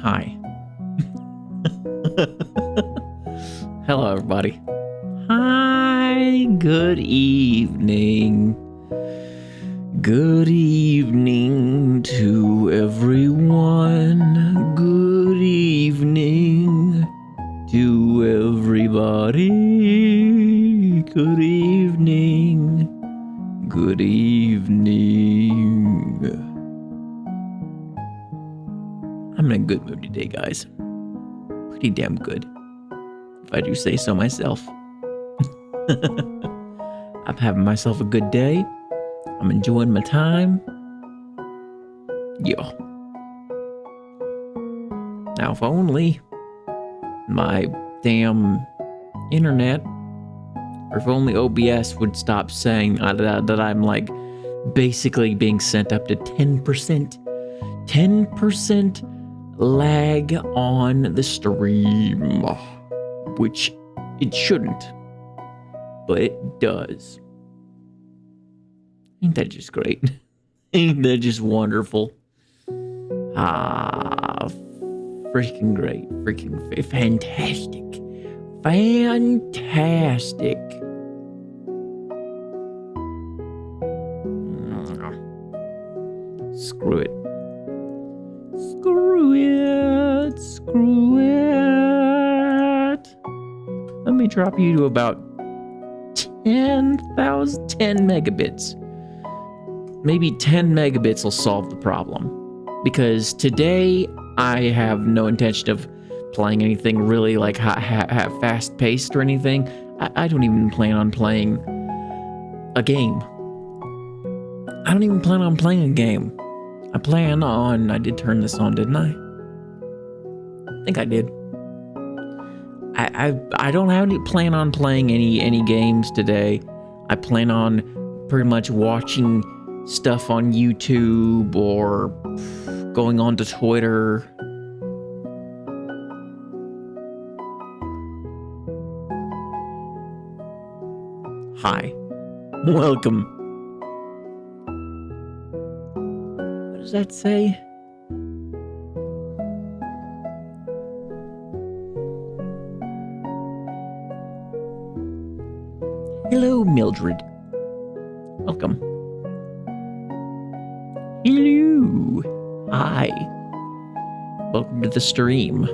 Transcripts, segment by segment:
Hi. Hello, everybody. Hi, good evening. Good evening to everyone. Good evening to everybody. Good evening. Good evening. I'm in a good mood today, guys. Pretty damn good, if I do say so myself. I'm having myself a good day. I'm enjoying my time. Yeah. Now, if only my damn internet, or if only OBS would stop saying that I'm like basically being sent up to 10%. 10% lag on the stream, which it shouldn't, but it does. Ain't that just great? Ain't that just wonderful? Freaking great. Freaking fantastic. Fantastic. Screw it. Screw it. Screw it. Let me drop you to about 10 megabits. Maybe 10 megabits will solve the problem. Because today, I have no intention of playing anything really like fast-paced or anything. I don't even plan on playing a game. I don't even plan on playing a game. I did turn this on, didn't I? I think I did. I don't have any plan on playing any games today. I plan on pretty much watching stuff on YouTube or going on to Twitter. Hi. Welcome. What does that say? Hello, Mildred. Welcome. Hello. Hi. Welcome to the stream.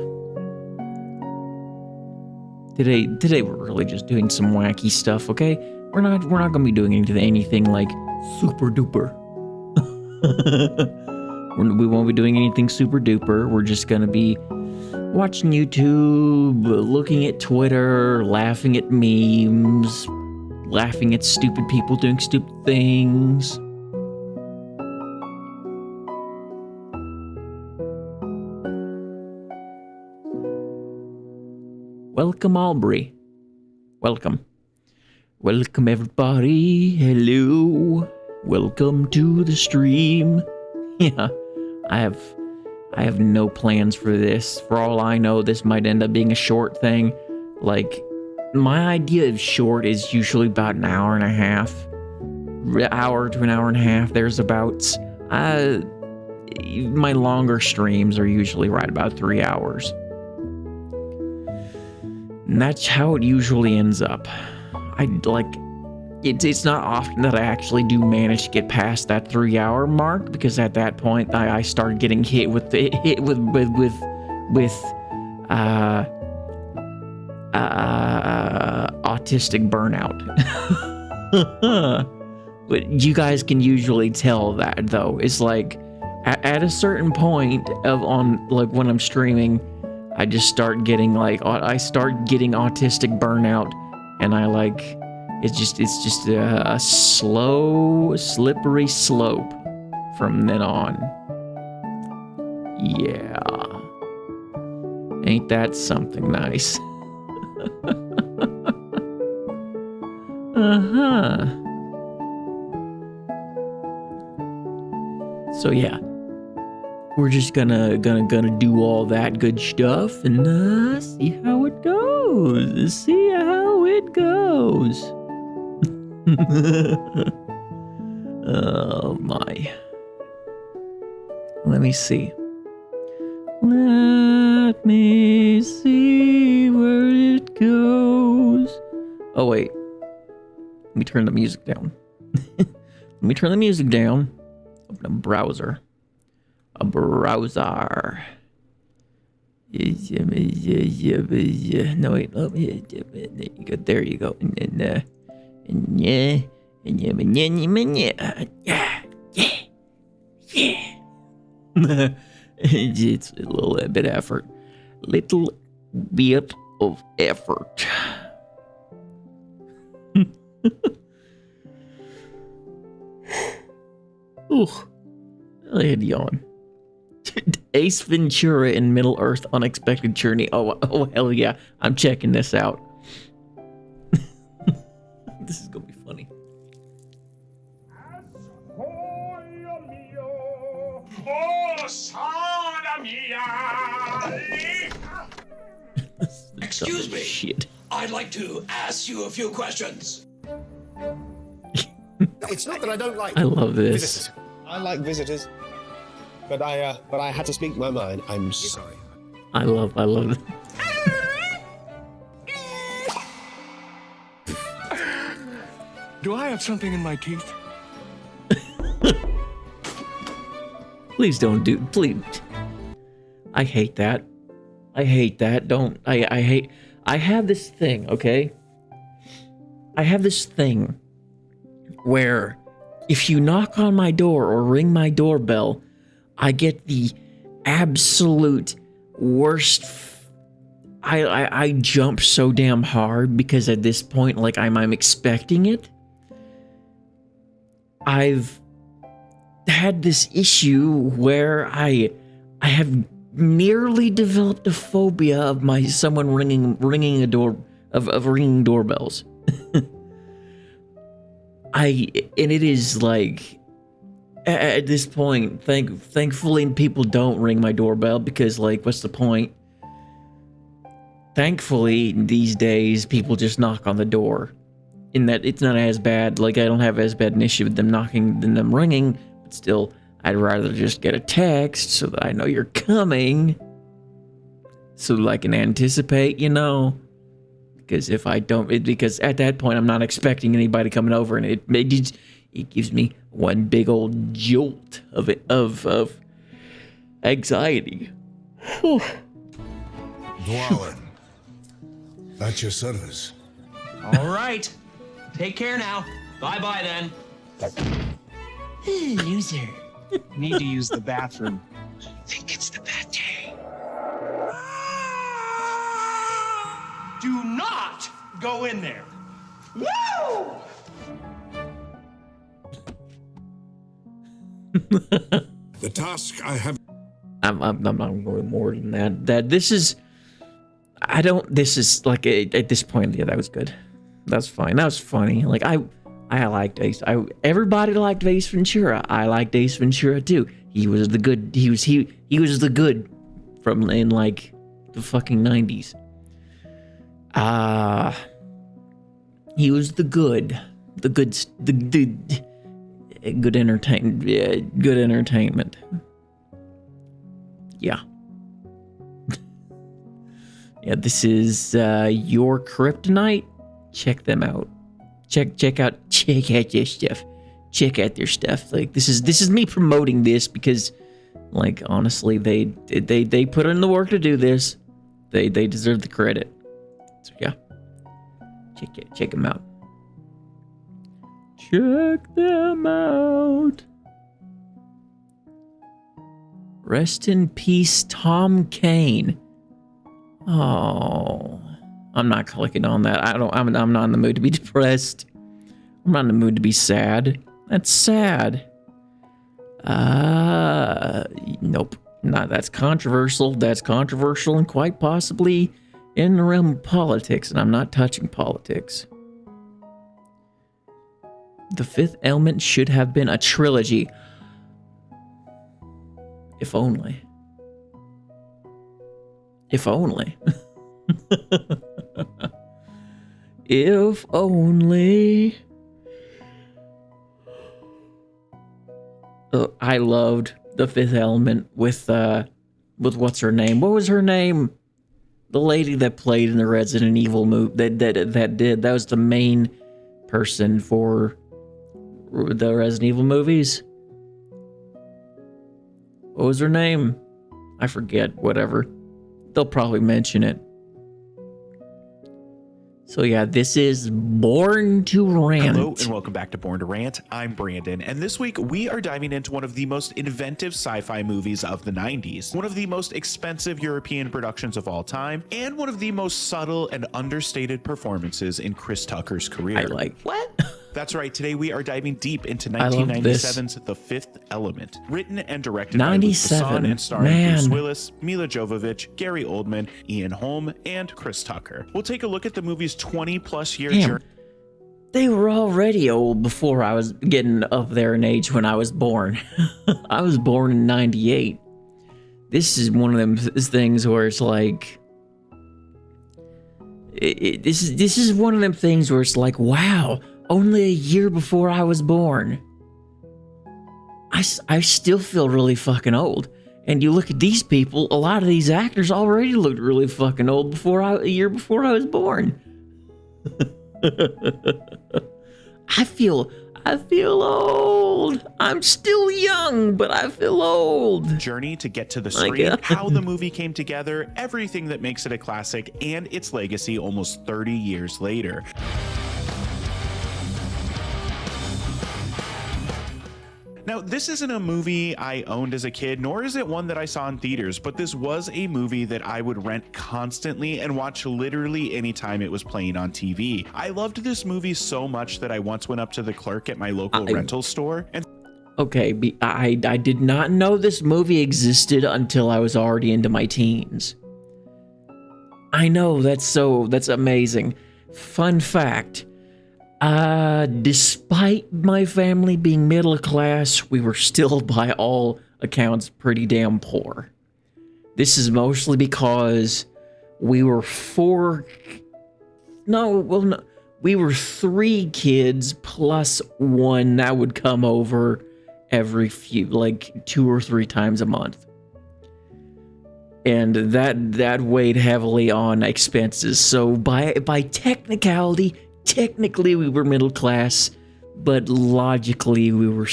Today we're really just doing some wacky stuff, okay? We're not gonna be doing anything like super duper. We won't be doing anything super duper. We're just gonna be watching YouTube, looking at Twitter, laughing at memes, laughing at stupid people doing stupid things. Welcome, Aubrey. Welcome. Welcome, everybody. Hello. Welcome to the stream. Yeah, I have no plans for this. For all I know, this might end up being a short thing. Like, my idea of short is usually about an hour and a half. Hour to an hour and a half, there's about. My longer streams are usually right about 3 hours. And that's how it usually ends up. It's not often that I actually do manage to get past that 3-hour mark, because at that point I start getting hit with autistic burnout. But you guys can usually tell that, though. It's like at a certain point when I'm streaming, I just start getting autistic burnout, and it's just a slow, slippery slope from then on. Yeah. Ain't that something nice? Uh-huh. So yeah. We're just gonna do all that good stuff and see how it goes. See how it goes. Oh my. Let me see. me see where it goes. Oh, wait. Let me turn the music down. Let me turn the music down. Open a browser. A browser. No, wait. Oh, there you go. It's a little bit of effort. Little bit of effort. Ooh, I had yawn. Ace Ventura in Middle Earth Unexpected Journey. Oh, hell yeah. I'm checking this out. This is gonna be funny. Excuse me. Shit. I'd like to ask you a few questions. It's not that I don't like I love this. visitors. I like visitors, but I had to speak my mind. I'm sorry. I love it. Do I have something in my teeth? Please don't do. Please. I hate that. I hate that. Don't. I hate. I have this thing. Okay. I have this thing where if you knock on my door or ring my doorbell, I get the absolute worst. I jump so damn hard because at this point, like I'm expecting it. I've had this issue where I have nearly developed a phobia of someone ringing a door of ringing doorbells. And it is like at this point, thankfully people don't ring my doorbell because like what's the point? Thankfully these days people just knock on the door. In that it's not as bad, like I don't have as bad an issue with them knocking than them ringing, but still I'd rather just get a text so that I know you're coming. So that I can anticipate, you know. Because if I don't, because at that point I'm not expecting anybody coming over, and it gives me one big old jolt of anxiety. Dwalin, at your service. All right. Take care now. Bye-bye then. Loser. Need to use the bathroom. Think it's the bad day. Do not go in there. Woo! The task I have. I'm not going more than that. This is like at this point, yeah, that was good. That's fine. That was funny. Like I liked Ace. Everybody liked Ace Ventura. I liked Ace Ventura too. He was the good. He was the good from in like the fucking 90s. He was the good entertainment. Yeah. Yeah, this is Your Kryptonite. Check them out. Check out their stuff. Check out their stuff. Like this is me promoting this because, like, honestly, they put in the work to do this. They deserve the credit. So yeah, check them out. Check them out. Rest in peace, Tom Kane. Oh, I'm not clicking on that. I'm not in the mood to be depressed. I'm not in the mood to be sad. That's sad. Nope. Not. That's controversial. That's controversial and quite possibly in the realm of politics, and I'm not touching politics. The Fifth Element should have been a trilogy. If only. If only. If only. I loved The Fifth Element with with what's her name? What was her name? The lady that played in the Resident Evil movie that was the main person for the Resident Evil movies. What was her name? I forget. Whatever. They'll probably mention it. So yeah, this is Born to Rant. Hello and welcome back to Born to Rant. I'm Brandon, and this week we are diving into one of the most inventive sci-fi movies of the 90s, one of the most expensive European productions of all time, and one of the most subtle and understated performances in Chris Tucker's career. I like what? That's right, today we are diving deep into 1997's The Fifth Element, written and directed by Luc Besson and starring Bruce Willis, Mila Jovovich, Gary Oldman, Ian Holm, and Chris Tucker. We'll take a look at the movie's 20-plus year journey. They were already old before I was getting up there in age when I was born. I was born in 98. This is one of them things where it's like... This is one of them things where it's like, wow... Only a year before I was born. I still feel really fucking old. And you look at these people, a lot of these actors already looked really fucking old a year before I was born. I feel old. I'm still young, but I feel old. Journey to get to the screen, how the movie came together, everything that makes it a classic, and its legacy almost 30 years later. Now, this isn't a movie I owned as a kid, nor is it one that I saw in theaters, but this was a movie that I would rent constantly and watch literally anytime it was playing on TV. I loved this movie so much that I once went up to the clerk at my local rental store and... Okay, I did not know this movie existed until I was already into my teens. I know, that's amazing. Fun fact. Despite my family being middle class, we were still, by all accounts, pretty damn poor. This is mostly because we were we were 3 kids plus one that would come over every 2 or 3 times a month. And that weighed heavily on expenses. So by technicality, technically we were middle class, but logically we were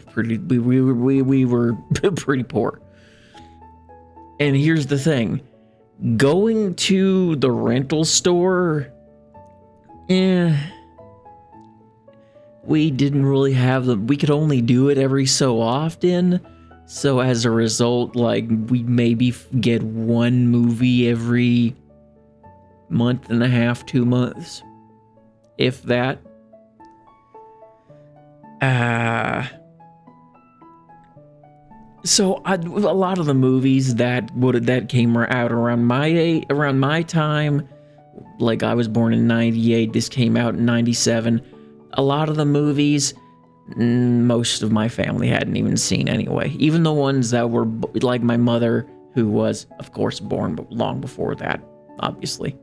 pretty poor. And here's the thing, going to the rental store, we didn't really have we could only do it every so often. So as a result, we maybe get one movie every month and a half, 2 months. If that. So a lot of the movies that came out around my time, like I was born in 98, this came out in 97. A lot of the movies, most of my family hadn't even seen anyway. Even the ones that were like my mother, who was, of course, born long before that, obviously.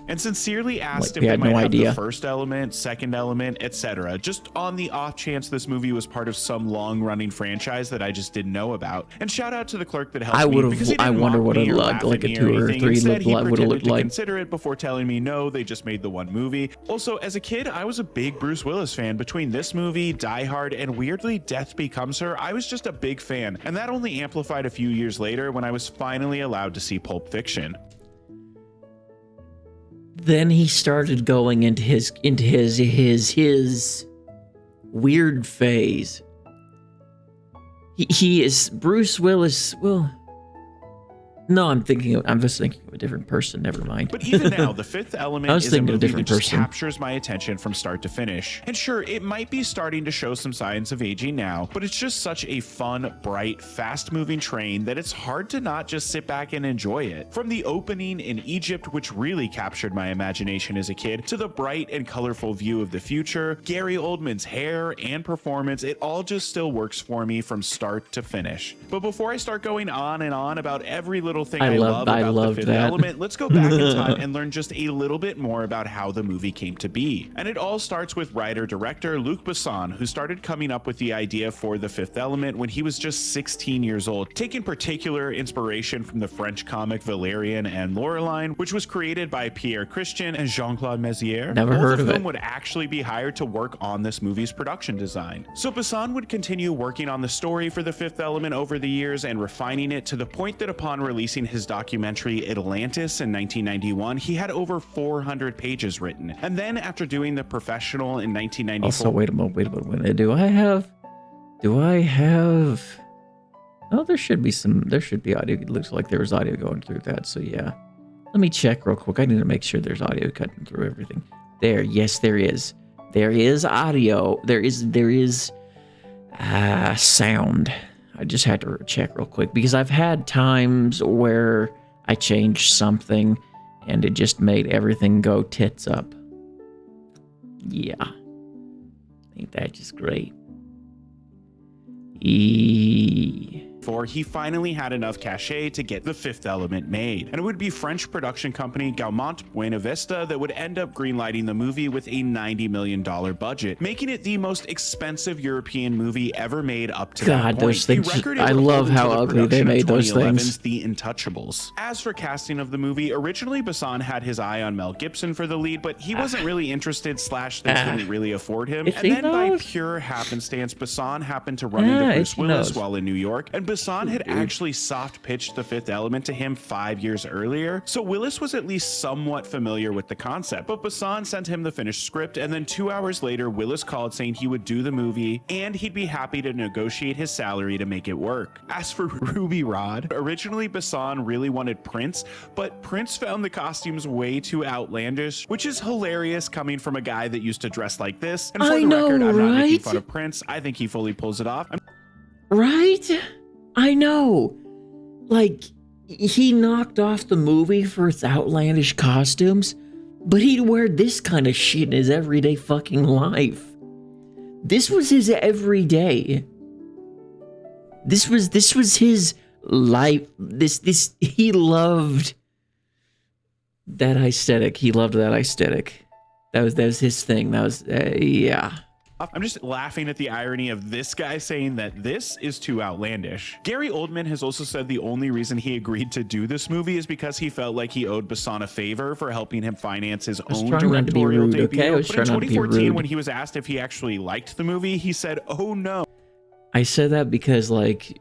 And sincerely asked if they might have the first element, second element, etc. Just on the off chance this movie was part of some long-running franchise that I just didn't know about. And shout out to the clerk that helped me, because he didn't mock me or laugh at me or anything. Instead, he pretended to consider it before telling me no, they just made the one movie. Also, as a kid, I was a big Bruce Willis fan. Between this movie, Die Hard, and weirdly Death Becomes Her, I was just a big fan. And that only amplified a few years later when I was finally allowed to see Pulp Fiction. Then he started going into his weird phase. He is Bruce Willis. Well, no, I'm just thinking of a different person. Never mind. But even now, The Fifth Element is a movie that just captures my attention from start to finish. And sure, it might be starting to show some signs of aging now, but it's just such a fun, bright, fast-moving train that it's hard to not just sit back and enjoy it. From the opening in Egypt, which really captured my imagination as a kid, to the bright and colorful view of the future, Gary Oldman's hair and performance, it all just still works for me from start to finish. But before I start going on and on about every little little thing I love about The Fifth Element, let's go back in time and learn just a little bit more about how the movie came to be. And it all starts with writer-director Luc Besson, who started coming up with the idea for The Fifth Element when he was just 16 years old, taking particular inspiration from the French comic Valerian and Laureline, which was created by Pierre Christian and Jean-Claude Mézières. Never heard of it. Both of them would actually be hired to work on this movie's production design. So Besson would continue working on the story for The Fifth Element over the years and refining it to the point that upon releasing his documentary Atlantis in 1991, he had over 400 pages written. And then after doing The Professional in 1994... Also, wait a moment. Do I have... Oh, there should be audio. It looks like there was audio going through that, so yeah. Let me check real quick. I need to make sure there's audio cutting through everything. There, yes, there is. There is audio. There is sound. I just had to check real quick because I've had times where I changed something and it just made everything go tits up. Yeah. Ain't that just great? He finally had enough cachet to get The Fifth Element made, and it would be French production company Gaumont Buena Vista that would end up greenlighting the movie with a $90 million budget, making it the most expensive European movie ever made up to that point. Those things, I love how ugly they made those things. The Untouchables. As for casting of the movie, originally Besson had his eye on Mel Gibson for the lead, but he wasn't really interested / things didn't really afford him. And then by pure happenstance, Besson happened to run into Bruce Willis while in New York, and Besson had actually soft pitched The Fifth Element to him 5 years earlier, so Willis was at least somewhat familiar with the concept. But Besson sent him the finished script, and then 2 hours later, Willis called saying he would do the movie and he'd be happy to negotiate his salary to make it work. As for Ruby Rod, originally Besson really wanted Prince, but Prince found the costumes way too outlandish, which is hilarious coming from a guy that used to dress like this. And for the record, I'm not making fun of Prince. I think he fully pulls it off. Right? I know. Like, he knocked off the movie for its outlandish costumes, but he'd wear this kind of shit in his everyday fucking life. This was his everyday. This was his life. He loved that aesthetic. He loved that aesthetic. That was his thing. That was, yeah. I'm just laughing at the irony of this guy saying that this is too outlandish. Gary Oldman has also said the only reason he agreed to do this movie is because he felt like he owed Besson a favor for helping him finance his own directorial debut. Okay? I was but in trying not to be 2014, rude. when he was asked if he actually liked the movie, he said, "Oh no." I said that because, like,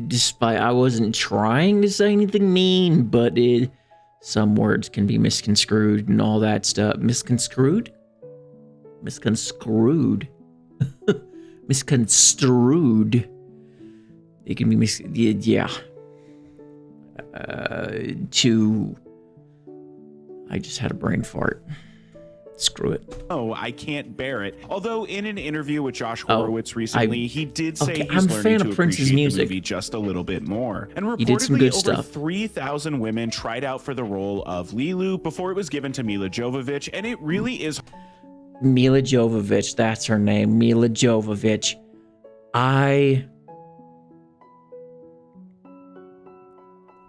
despite I wasn't trying to say anything mean, but some words can be misconstrued and all that stuff. Misconstrued. It can be yeah. I just had a brain fart. Screw it. Oh, I can't bear it. Although in an interview with Josh Horowitz recently, he did say he's learning to appreciate the movie just a little bit more. And reportedly, over 3,000 women tried out for the role of Lilu before it was given to Mila Jovovich, and it really is. Mila Jovovich, that's her name. Mila Jovovich. I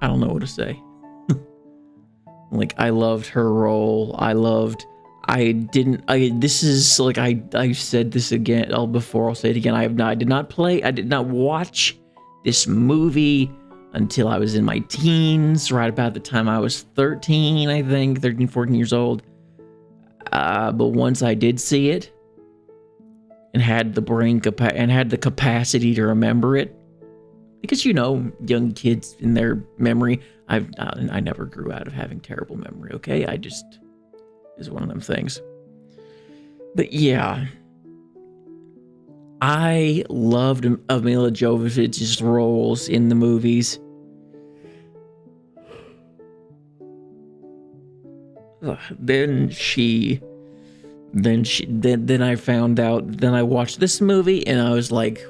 don't know what to say. Like, I loved her role. This is like, I said this again before, I'll say it again. I did not watch this movie until I was in my teens, right about the time I was 13, I think, 13, 14 years old. But once I did see it and had the capacity to remember it, because, you know, young kids in their memory, I never grew out of having terrible memory. Okay, I just is one of them things. But yeah, I loved Mila Jovovich's roles in the movies. Then I found out, then I watched this movie and I was like,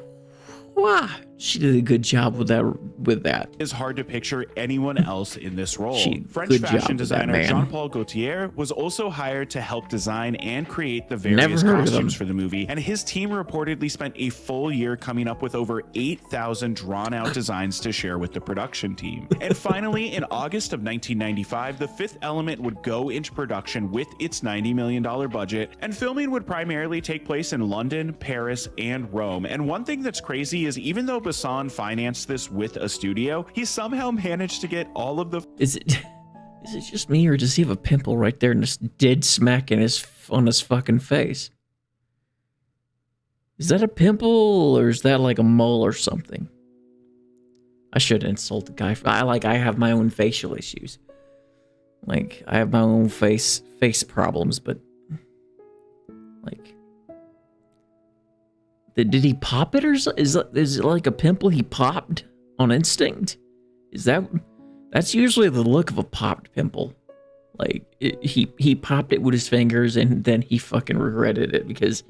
wow, She did a good job with that. It's hard to picture anyone else in this role. French good fashion job with that, designer man. Jean-Paul Gaultier was also hired to help design and create the various costumes for the movie, and his team reportedly spent a full year coming up with over 8,000 drawn-out designs to share with the production team. And finally, in August of 1995, The Fifth Element would go into production with its $90 million budget, and filming would primarily take place in London, Paris, and Rome. And one thing that's crazy is even though Besson financed this with a studio, he somehow managed to get all of the... Is it just me, or does he have a pimple right there and just dead smack on his fucking face? Is that a pimple, or is that like a mole or something? I shouldn't insult the guy. I have my own facial issues. Like, I have my own face problems, but like, did he pop it, or is it like a pimple he popped on instinct? That's usually the look of a popped pimple. Like, he popped it with his fingers, and then he fucking regretted it because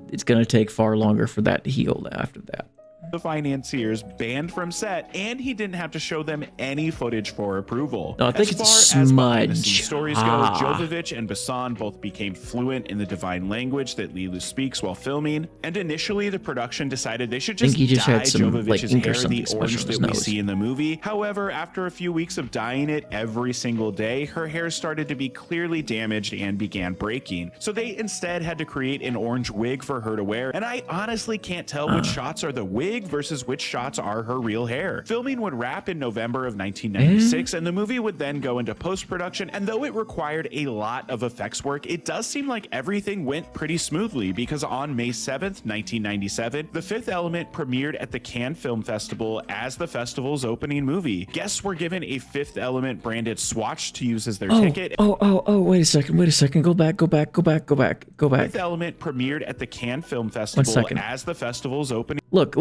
it's gonna take far longer for that to heal after that. The financiers banned from set, and he didn't have to show them any footage for approval. No, I think as it's far a as smudge. behind-the-scenes stories go, Jovovich and Besson both became fluent in the divine language that Lilu speaks while filming, and initially the production decided they should just, dye Jovovich's hair the orange that we see in the movie. However, after a few weeks of dyeing it every single day, her hair started to be clearly damaged and began breaking. So they instead had to create an orange wig for her to wear, and I honestly can't tell which shots are the wig versus which shots are her real hair. Filming would wrap in November of 1996, and the movie would then go into post-production, and though it required a lot of effects work, it does seem like everything went pretty smoothly, because on May 7th, 1997, The Fifth Element premiered at the Cannes Film Festival as the festival's opening movie. Guests were given a Fifth Element branded swatch to use as their ticket. Wait a second. Go back. Fifth Element premiered at the Cannes Film Festival as the festival's opening. Look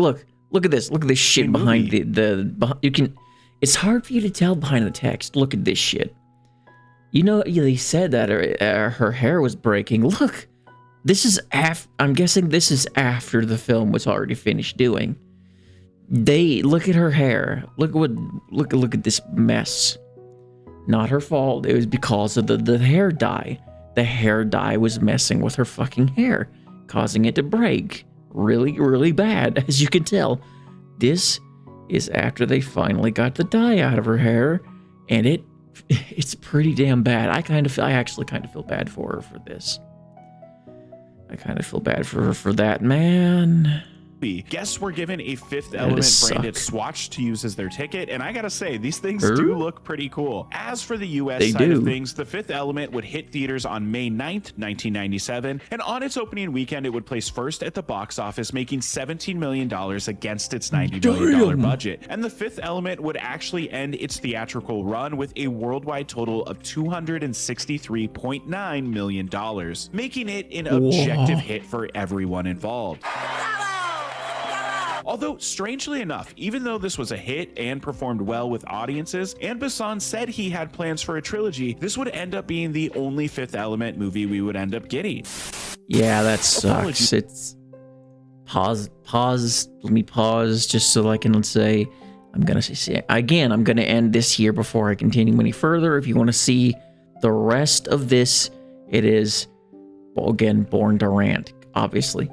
at this. Look at this shit behind you can. It's hard for you to tell behind the text. Look at this shit. You know, they said that her hair was breaking. Look, this is I'm guessing this is after the film was already finished doing. Look at her hair. Look at this mess. Not her fault. It was because of the hair dye. The hair dye was messing with her fucking hair, causing it to break. Really, really bad, as you can tell. This is after they finally got the dye out of her hair, and it's pretty damn bad. I actually kind of feel bad for her for this. I kind of feel bad for her for that, man. Guests were given a Fifth Element branded swatch to use as their ticket, and I gotta say, these things do look pretty cool. As for the US side of things, The Fifth Element would hit theaters on May 9th, 1997, and on its opening weekend, it would place first at the box office, making $17 million against its $90 million budget. And The Fifth Element would actually end its theatrical run with a worldwide total of $263.9 million, making it an objective hit for everyone involved. Although, strangely enough, even though this was a hit and performed well with audiences, and Besson said he had plans for a trilogy, this would end up being the only Fifth Element movie we would end up getting. Yeah, that sucks. It's... Pause. Let me pause just so I can say... I'm going to say... Again, I'm going to end this here before I continue any further. If you want to see the rest of this, it is, well, again, Born to Rant, obviously.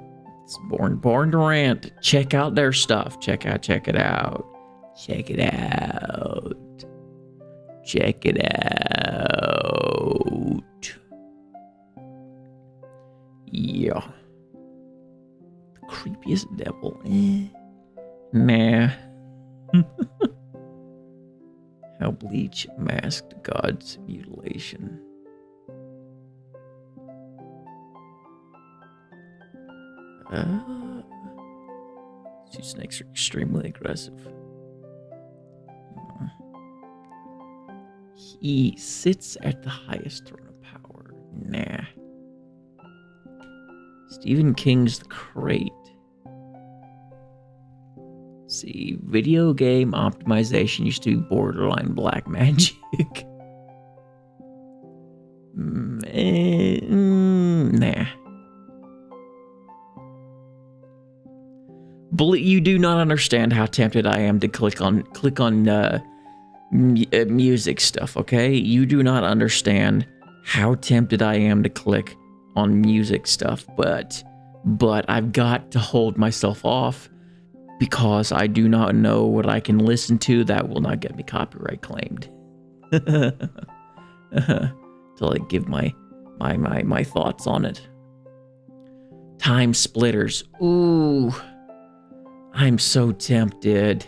Born to Rant. Check out their stuff. Check it out. Yeah. The creepiest devil. Nah. How Bleach masked God's mutilation. Sea snakes are extremely aggressive. He sits at the highest throne of power. Nah. Stephen King's The Crate. Let's see, video game optimization used to be borderline black magic. Nah. You do not understand how tempted I am to click on music stuff, okay? You do not understand how tempted I am to click on music stuff, but I've got to hold myself off because I do not know what I can listen to that will not get me copyright claimed. Till I give my thoughts on it. Time splitters. Ooh. I'm so tempted.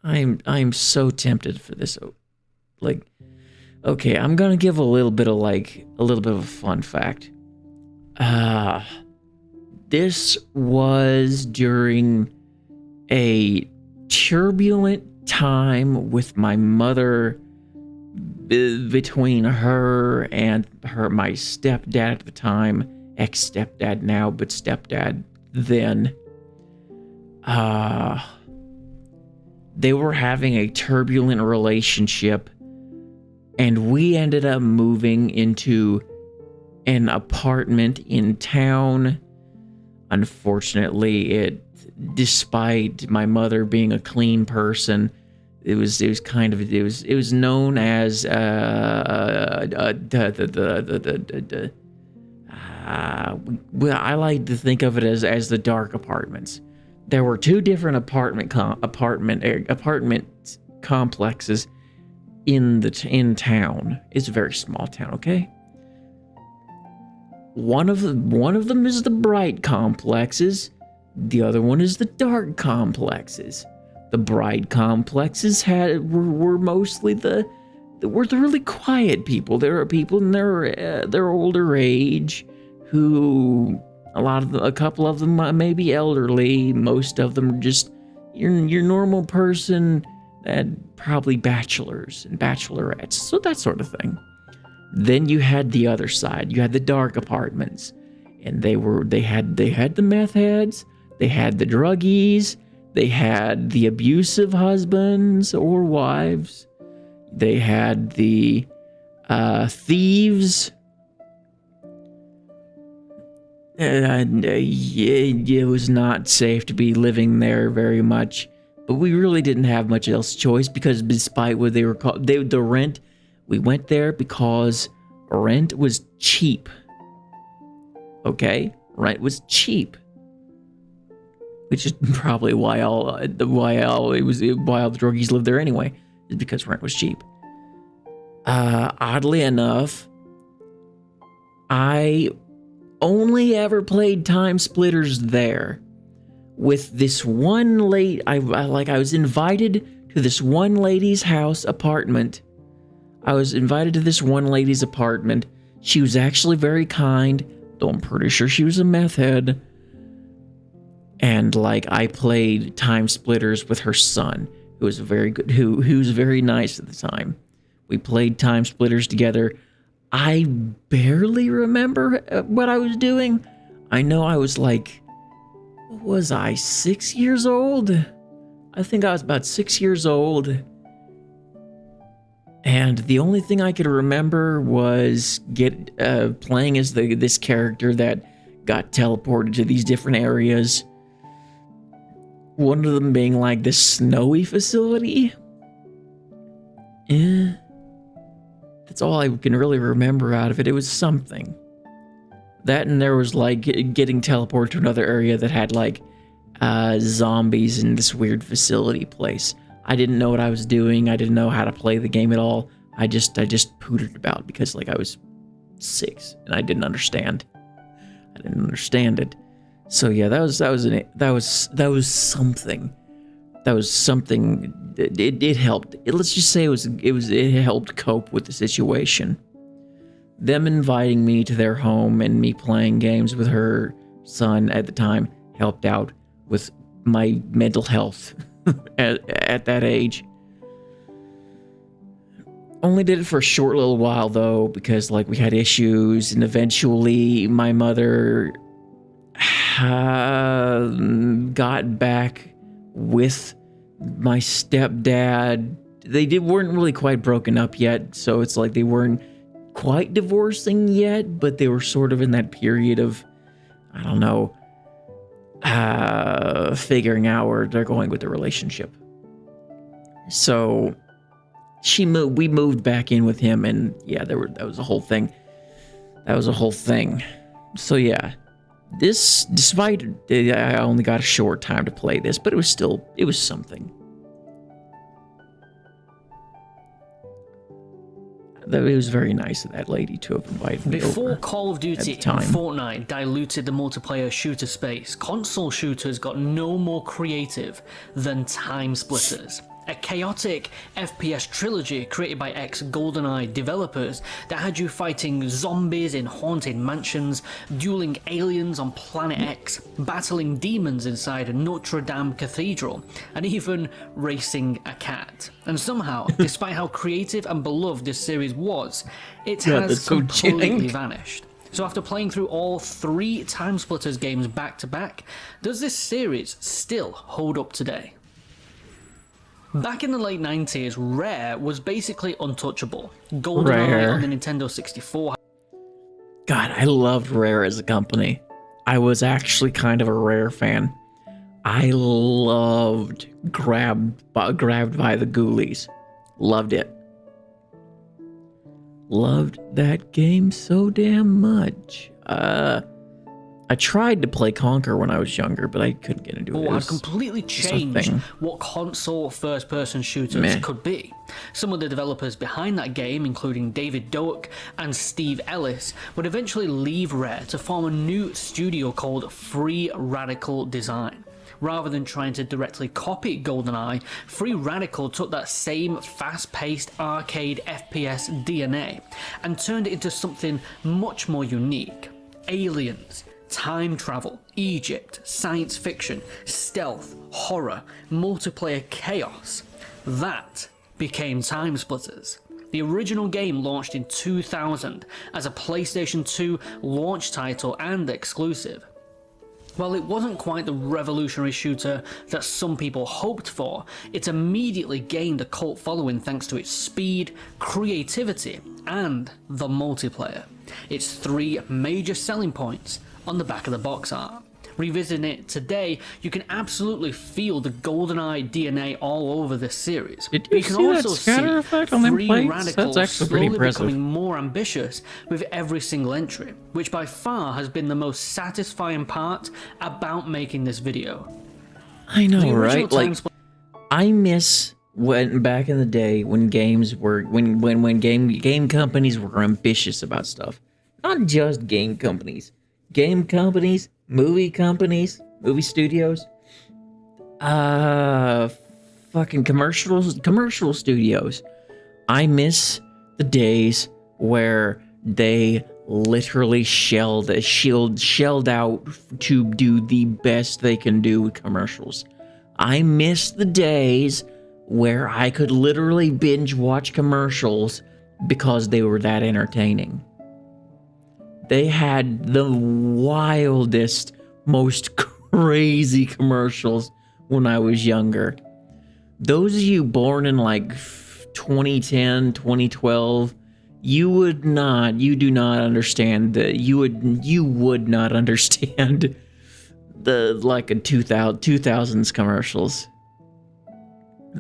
I'm so tempted for this. Like, okay, I'm gonna give a little bit of a fun fact. This was during a turbulent time with my mother, between her and my stepdad at the time, ex-stepdad now, but stepdad then. They were having a turbulent relationship, and we ended up moving into an apartment in town. Unfortunately, despite my mother being a clean person, it was known as I like to think of it as the dark apartments. There were two different apartment complexes in town. It's a very small town, okay? One of them is the bright complexes. The other one is the dark complexes. The bright complexes were mostly the really quiet people. There are people in their older age who a couple of them may be elderly. Most of them are just your normal person, and probably bachelors and bachelorettes, so that sort of thing. Then you had the other side. You had the dark apartments, and they had the meth heads, they had the druggies, they had the abusive husbands or wives, they had the thieves. And it was not safe to be living there very much, but we really didn't have much else choice, because despite what they were called, the rent, we went there because rent was cheap. Okay, rent was cheap, which is probably why all the druggies lived there anyway, is because rent was cheap. Oddly enough, I only ever played Time Splitters there with this one lady. I was invited to this one lady's apartment. I was invited to this one lady's apartment. She was actually very kind, though I'm pretty sure she was a meth head. And I played Time Splitters with her son, who was very good, who was very nice at the time. We played Time Splitters together. I barely remember what I was doing. I know I was was I 6 years old? I think I was about 6 years old. And the only thing I could remember was playing as this character that got teleported to these different areas. One of them being this snowy facility. That's all I can really remember out of it. It was something. That, and there was getting teleported to another area that had zombies in this weird facility place. I didn't know what I was doing. I didn't know how to play the game at all. I just pootered about because I was 6 and I didn't understand. I didn't understand it. So yeah, that was something. That was something. It helped. Let's just say it helped cope with the situation. Them inviting me to their home and me playing games with her son at the time helped out with my mental health at that age. Only did it for a short little while though, because we had issues, and eventually my mother got back with my stepdad. They weren't really quite broken up yet, so it's they weren't quite divorcing yet, but they were sort of in that period of I don't know, figuring out where they're going with the relationship. So we moved back in with him, and yeah, that was a whole thing. So yeah, this, despite I only got a short time to play this, but it was something. It was very nice of that lady to have invited me Before over Call of Duty and Fortnite diluted the multiplayer shooter space, console shooters got no more creative than Time Splitters. A chaotic FPS trilogy created by ex-GoldenEye developers that had you fighting zombies in haunted mansions, dueling aliens on Planet X, battling demons inside a Notre Dame cathedral, and even racing a cat. And somehow, despite how creative and beloved this series was, it has completely vanished. So after playing through all 3 Time Splitters games back to back, does this series still hold up today? Back in the late 90s, Rare was basically untouchable. GoldenEye on the Nintendo 64. God, I loved Rare as a company. I was actually kind of a Rare fan. I loved Grabbed by the Ghoulies. Loved it. Loved that game so damn much. I tried to play Conquer when I was younger, but I couldn't get into it. Had completely changed what console first-person shooters could be. Some of the developers behind that game, including David Doak and Steve Ellis, would eventually leave Rare to form a new studio called Free Radical Design. Rather than trying to directly copy GoldenEye, Free Radical took that same fast-paced arcade FPS DNA and turned it into something much more unique. Aliens, time travel, Egypt, science fiction, stealth, horror, multiplayer chaos. That became Time Splitters. The original game launched in 2000 as a PlayStation 2 launch title and exclusive. While it wasn't quite the revolutionary shooter that some people hoped for, it immediately gained a cult following thanks to its speed, creativity, and the multiplayer. Its 3 major selling points on the back of the box art. Revisiting it today, you can absolutely feel the GoldenEye DNA all over this series. Did you see that scatter effect on them plates? That's actually pretty impressive. Becoming more ambitious with every single entry, which by far has been the most satisfying part about making this video. I know, right? Like, I miss when back in the day when games were when game companies were ambitious about stuff. Not just game companies. Game companies, movie studios, fucking commercial studios. I miss the days where they literally shelled out to do the best they can do with commercials. I miss the days where I could literally binge watch commercials because they were that entertaining. They had the wildest, most crazy commercials when I was younger. Those of you born in like 2010, 2012, you do not understand you would not understand the like a 2000s commercials.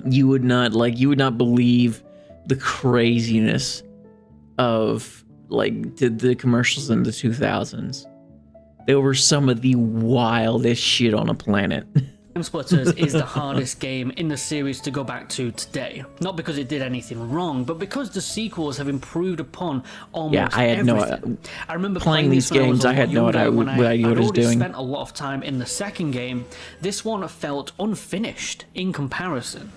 You would not believe the craziness of like the commercials in the 2000s. They were some of the wildest shit on a planet. Time Splitters is the hardest game in the series to go back to today. Not because it did anything wrong, but because the sequels have improved upon almost everything. I remember playing these games. I had no idea what I was doing. Spent a lot of time in the second game. This one felt unfinished in comparison.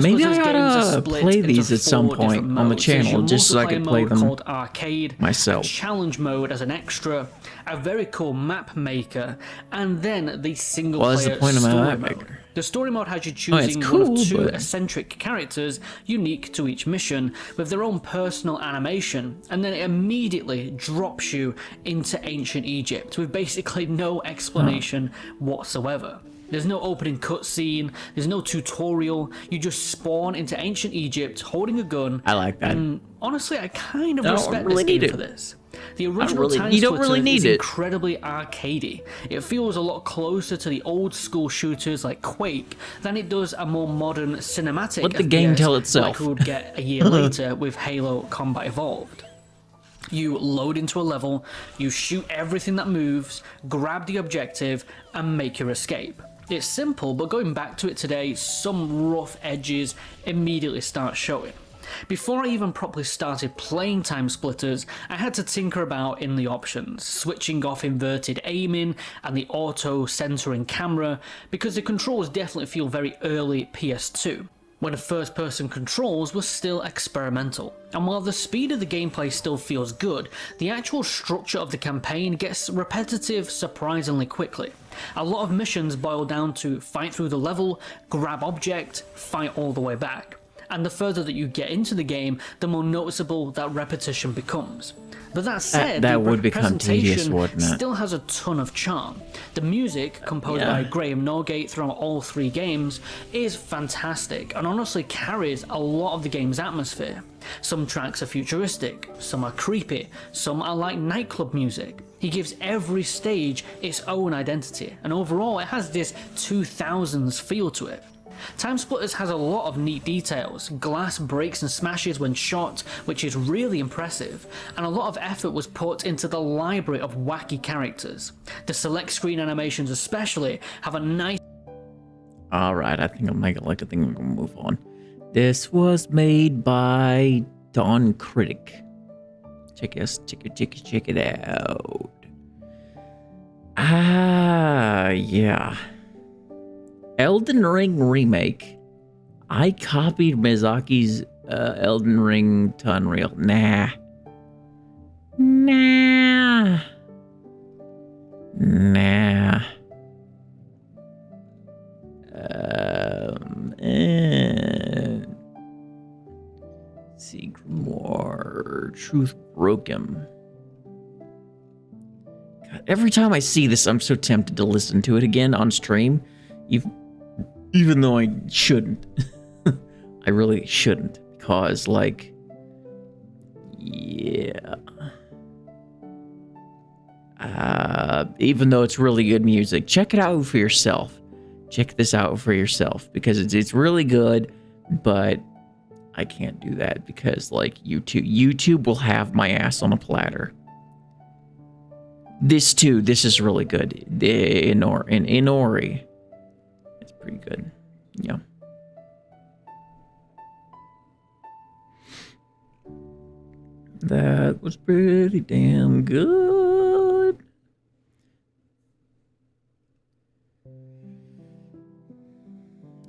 Maybe I ought to play these at some point on the channel, just so I could play them called Arcade, myself. A challenge mode as an extra, a very cool map maker, and then the single player story mode. The story mode has you choosing one of 2 eccentric characters unique to each mission with their own personal animation, and then it immediately drops you into ancient Egypt with basically no explanation whatsoever. There's no opening cutscene, there's no tutorial, you just spawn into ancient Egypt holding a gun. I like that. And honestly, I kind of respect this game for this. The original Time you don't Splitters really need is it. incredibly arcadey. It feels a lot closer to the old school shooters like Quake than it does a more modern cinematic Let the game FPS tell itself. like we would get a year later with Halo Combat Evolved. You load into a level, you shoot everything that moves, grab the objective, and make your escape. It's simple, but going back to it today, some rough edges immediately start showing. Before I even properly started playing Time Splitters, I had to tinker about in the options, switching off inverted aiming and the auto centering camera, because the controls definitely feel very early PS2, when the first person controls were still experimental. And while the speed of the gameplay still feels good, the actual structure of the campaign gets repetitive surprisingly quickly. A lot of missions boil down to fight through the level, grab object, fight all the way back. And the further that you get into the game, the more noticeable that repetition becomes. But that said, that the would become tedious, presentation wouldn't it? still has a ton of charm. The music, composed by Graham Norgate throughout all 3 games, is fantastic and honestly carries a lot of the game's atmosphere. Some tracks are futuristic, some are creepy, some are like nightclub music. He gives every stage its own identity, and overall it has this 2000s feel to it. Time Splitters has a lot of neat details. Glass breaks and smashes when shot, which is really impressive, and a lot of effort was put into the library of wacky characters. The select screen animations especially have a nice... Alright, I think we're gonna move on. This was made by Don Critic. Check it out. Yeah. Elden Ring remake. I copied Miyazaki's Elden Ring to Unreal. Nah. See, Grimoire, Truth Broken. God, every time I see this, I'm so tempted to listen to it again on stream. Even though I shouldn't. I really shouldn't, because, like, yeah. Even though it's really good music, check it out for yourself. Check this out for yourself, because it's really good, but I can't do that because, like, YouTube will have my ass on a platter. This is really good. Inori. It's pretty good. Yeah. That was pretty damn good.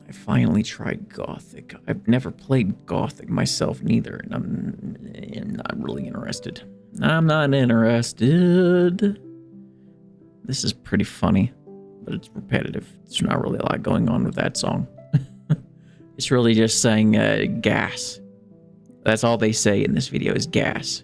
I finally tried Gothic. I've never played Gothic myself neither, and I'm not really interested. I'm not interested. This is pretty funny, but it's repetitive. There's not really a lot going on with that song. It's really just saying gas. That's all they say in this video is gas.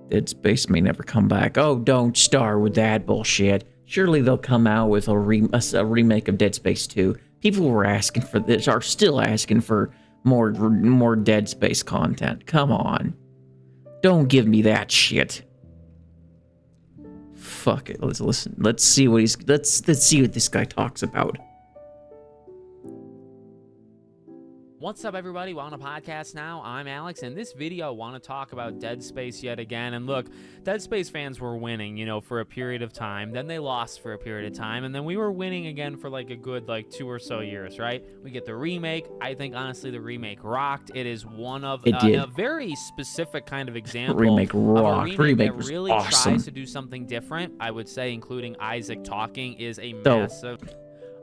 Dead Space may never come back. Oh, don't start with that bullshit. Surely they'll come out with a remake of Dead Space 2. People were asking for this, are still asking for more Dead Space content. Come on. Don't give me that shit. Fuck it. Let's listen. Let's see what let's see what this guy talks about. What's up, everybody? We're on a podcast now. I'm Alex, and this video I want to talk about Dead Space yet again. And look, Dead Space fans were winning, for a period of time. Then they lost for a period of time, and then we were winning again for like a good 2 or so years, right? We get the remake. I think honestly the remake rocked. It is one of a very specific kind of example. Remake rocked. Of a remake that was really awesome. tries to do something different. I would say, including Isaac talking, is a massive.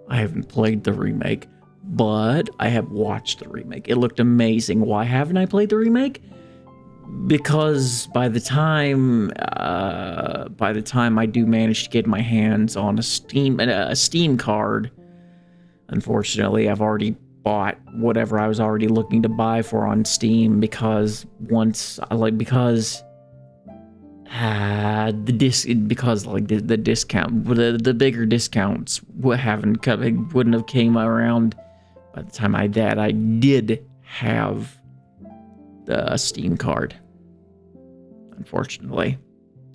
I haven't played the remake, but I have watched the remake. It looked amazing. Why haven't I played the remake? Because by the time I do manage to get my hands on a Steam card, unfortunately, I've already bought whatever I was already looking to buy for on Steam because the discount, the bigger discounts wouldn't have came around. By the time I did have the Steam card, unfortunately.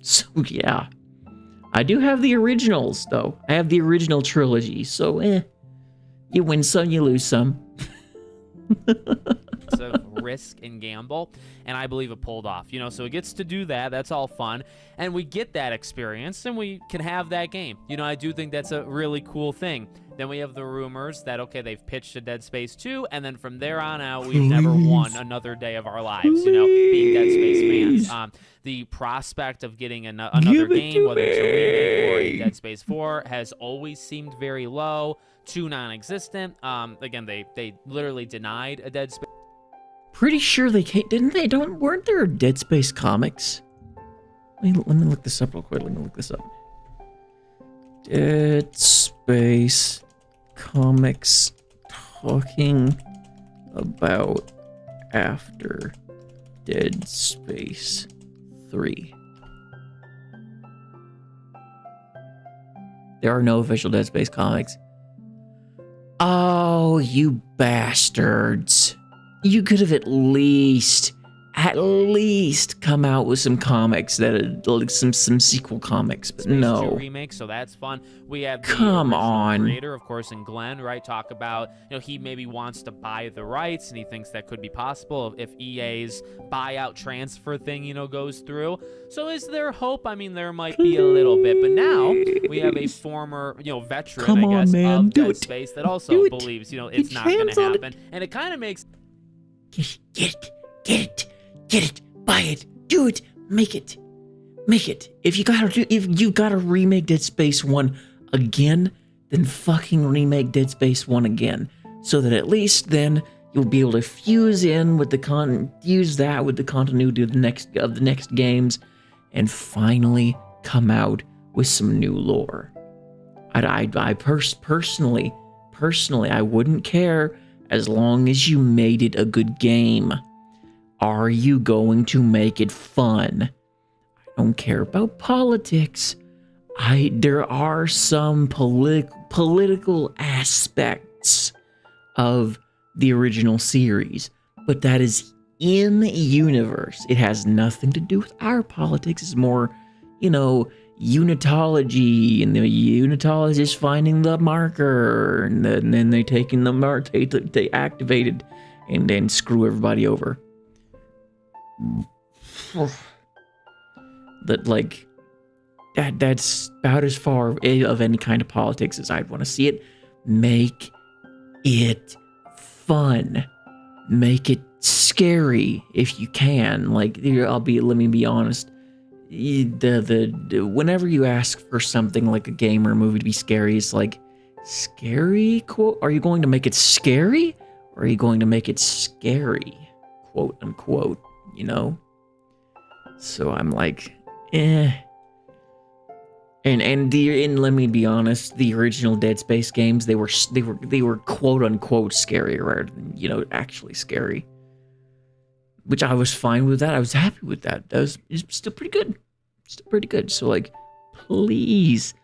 So yeah, I do have the originals though. I have the original trilogy. So you win some, you lose some. Of risk and gamble, and I believe it pulled off. So it gets to do that. That's all fun, and we get that experience, and we can have that game. I do think that's a really cool thing. Then we have the rumors that, okay, they've pitched a Dead Space 2, and then from there on out, we've never won another day of our lives, being Dead Space fans. The prospect of getting another game, whether it's a remake or a Dead Space 4, has always seemed very low to non-existent. Again, they literally denied a Dead Space. Pretty sure they can't, didn't they? Weren't there Dead Space comics? Let me look this up real quick. Dead Space comics talking about after Dead Space 3. There are no official Dead Space comics. Oh, you bastards. You could have at least come out with some comics that are like some sequel comics, but no. Remake, so that's fun. We have the Come on. creator, of course, and Glenn, right? Talk about, he maybe wants to buy the rights, and he thinks that could be possible if EA's buyout transfer thing, goes through. So is there hope? I mean, there might be a little bit, but now we have a former, veteran, I guess, of Dead Space that also believes, it's not going to happen, and it kind of makes. Get it, buy it, do it, make it. If you gotta remake Dead Space 1 again, then fucking remake Dead Space 1 again, so that at least then you'll be able to fuse with the continuity of the next games, and finally come out with some new lore. I personally, I wouldn't care as long as you made it a good game. Are you going to make it fun? I don't care about politics. There are some political aspects of the original series, but that is in the universe. It has nothing to do with our politics. It's more, unitology, and the unitologist finding the marker, and then they taking the marker, they activate it, and then screw everybody over. That's about as far of any kind of politics as I'd want to see it. Make it fun. Make it scary if you can. Let me be honest. Whenever you ask for something like a game or a movie to be scary, it's like, scary? Quote. Are you going to make it scary? Or are you going to make it scary? Quote unquote. So I'm like, And let me be honest, the original Dead Space games, they were quote unquote scary rather than, actually scary. Which I was fine with that. I was happy with that. It's still pretty good. So please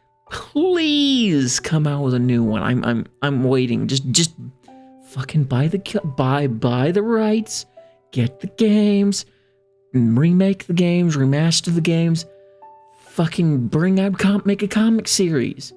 come out with a new one. I'm waiting. Just fucking buy the rights. Get the games, remake the games, remaster the games, fucking make a comic series,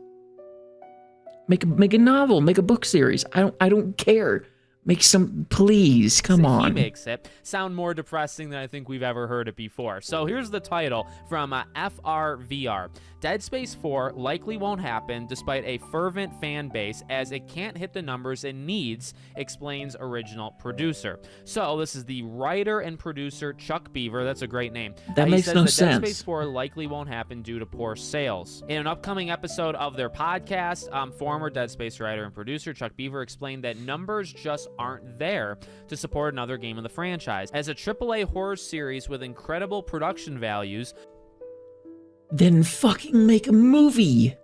make a novel, make a book series. I don't care. Make some, please, come on. He makes it sound more depressing than I think we've ever heard it before. So here's the title from FRVR. Dead Space 4 likely won't happen despite a fervent fan base as it can't hit the numbers it needs, explains original producer. So this is the writer and producer Chuck Beaver. That's a great name. That makes no sense. Dead Space 4 likely won't happen due to poor sales. In an upcoming episode of their podcast, former Dead Space writer and producer Chuck Beaver explained that numbers just aren't there to support another game in the franchise. As a AAA horror series with incredible production values, then fucking make a movie.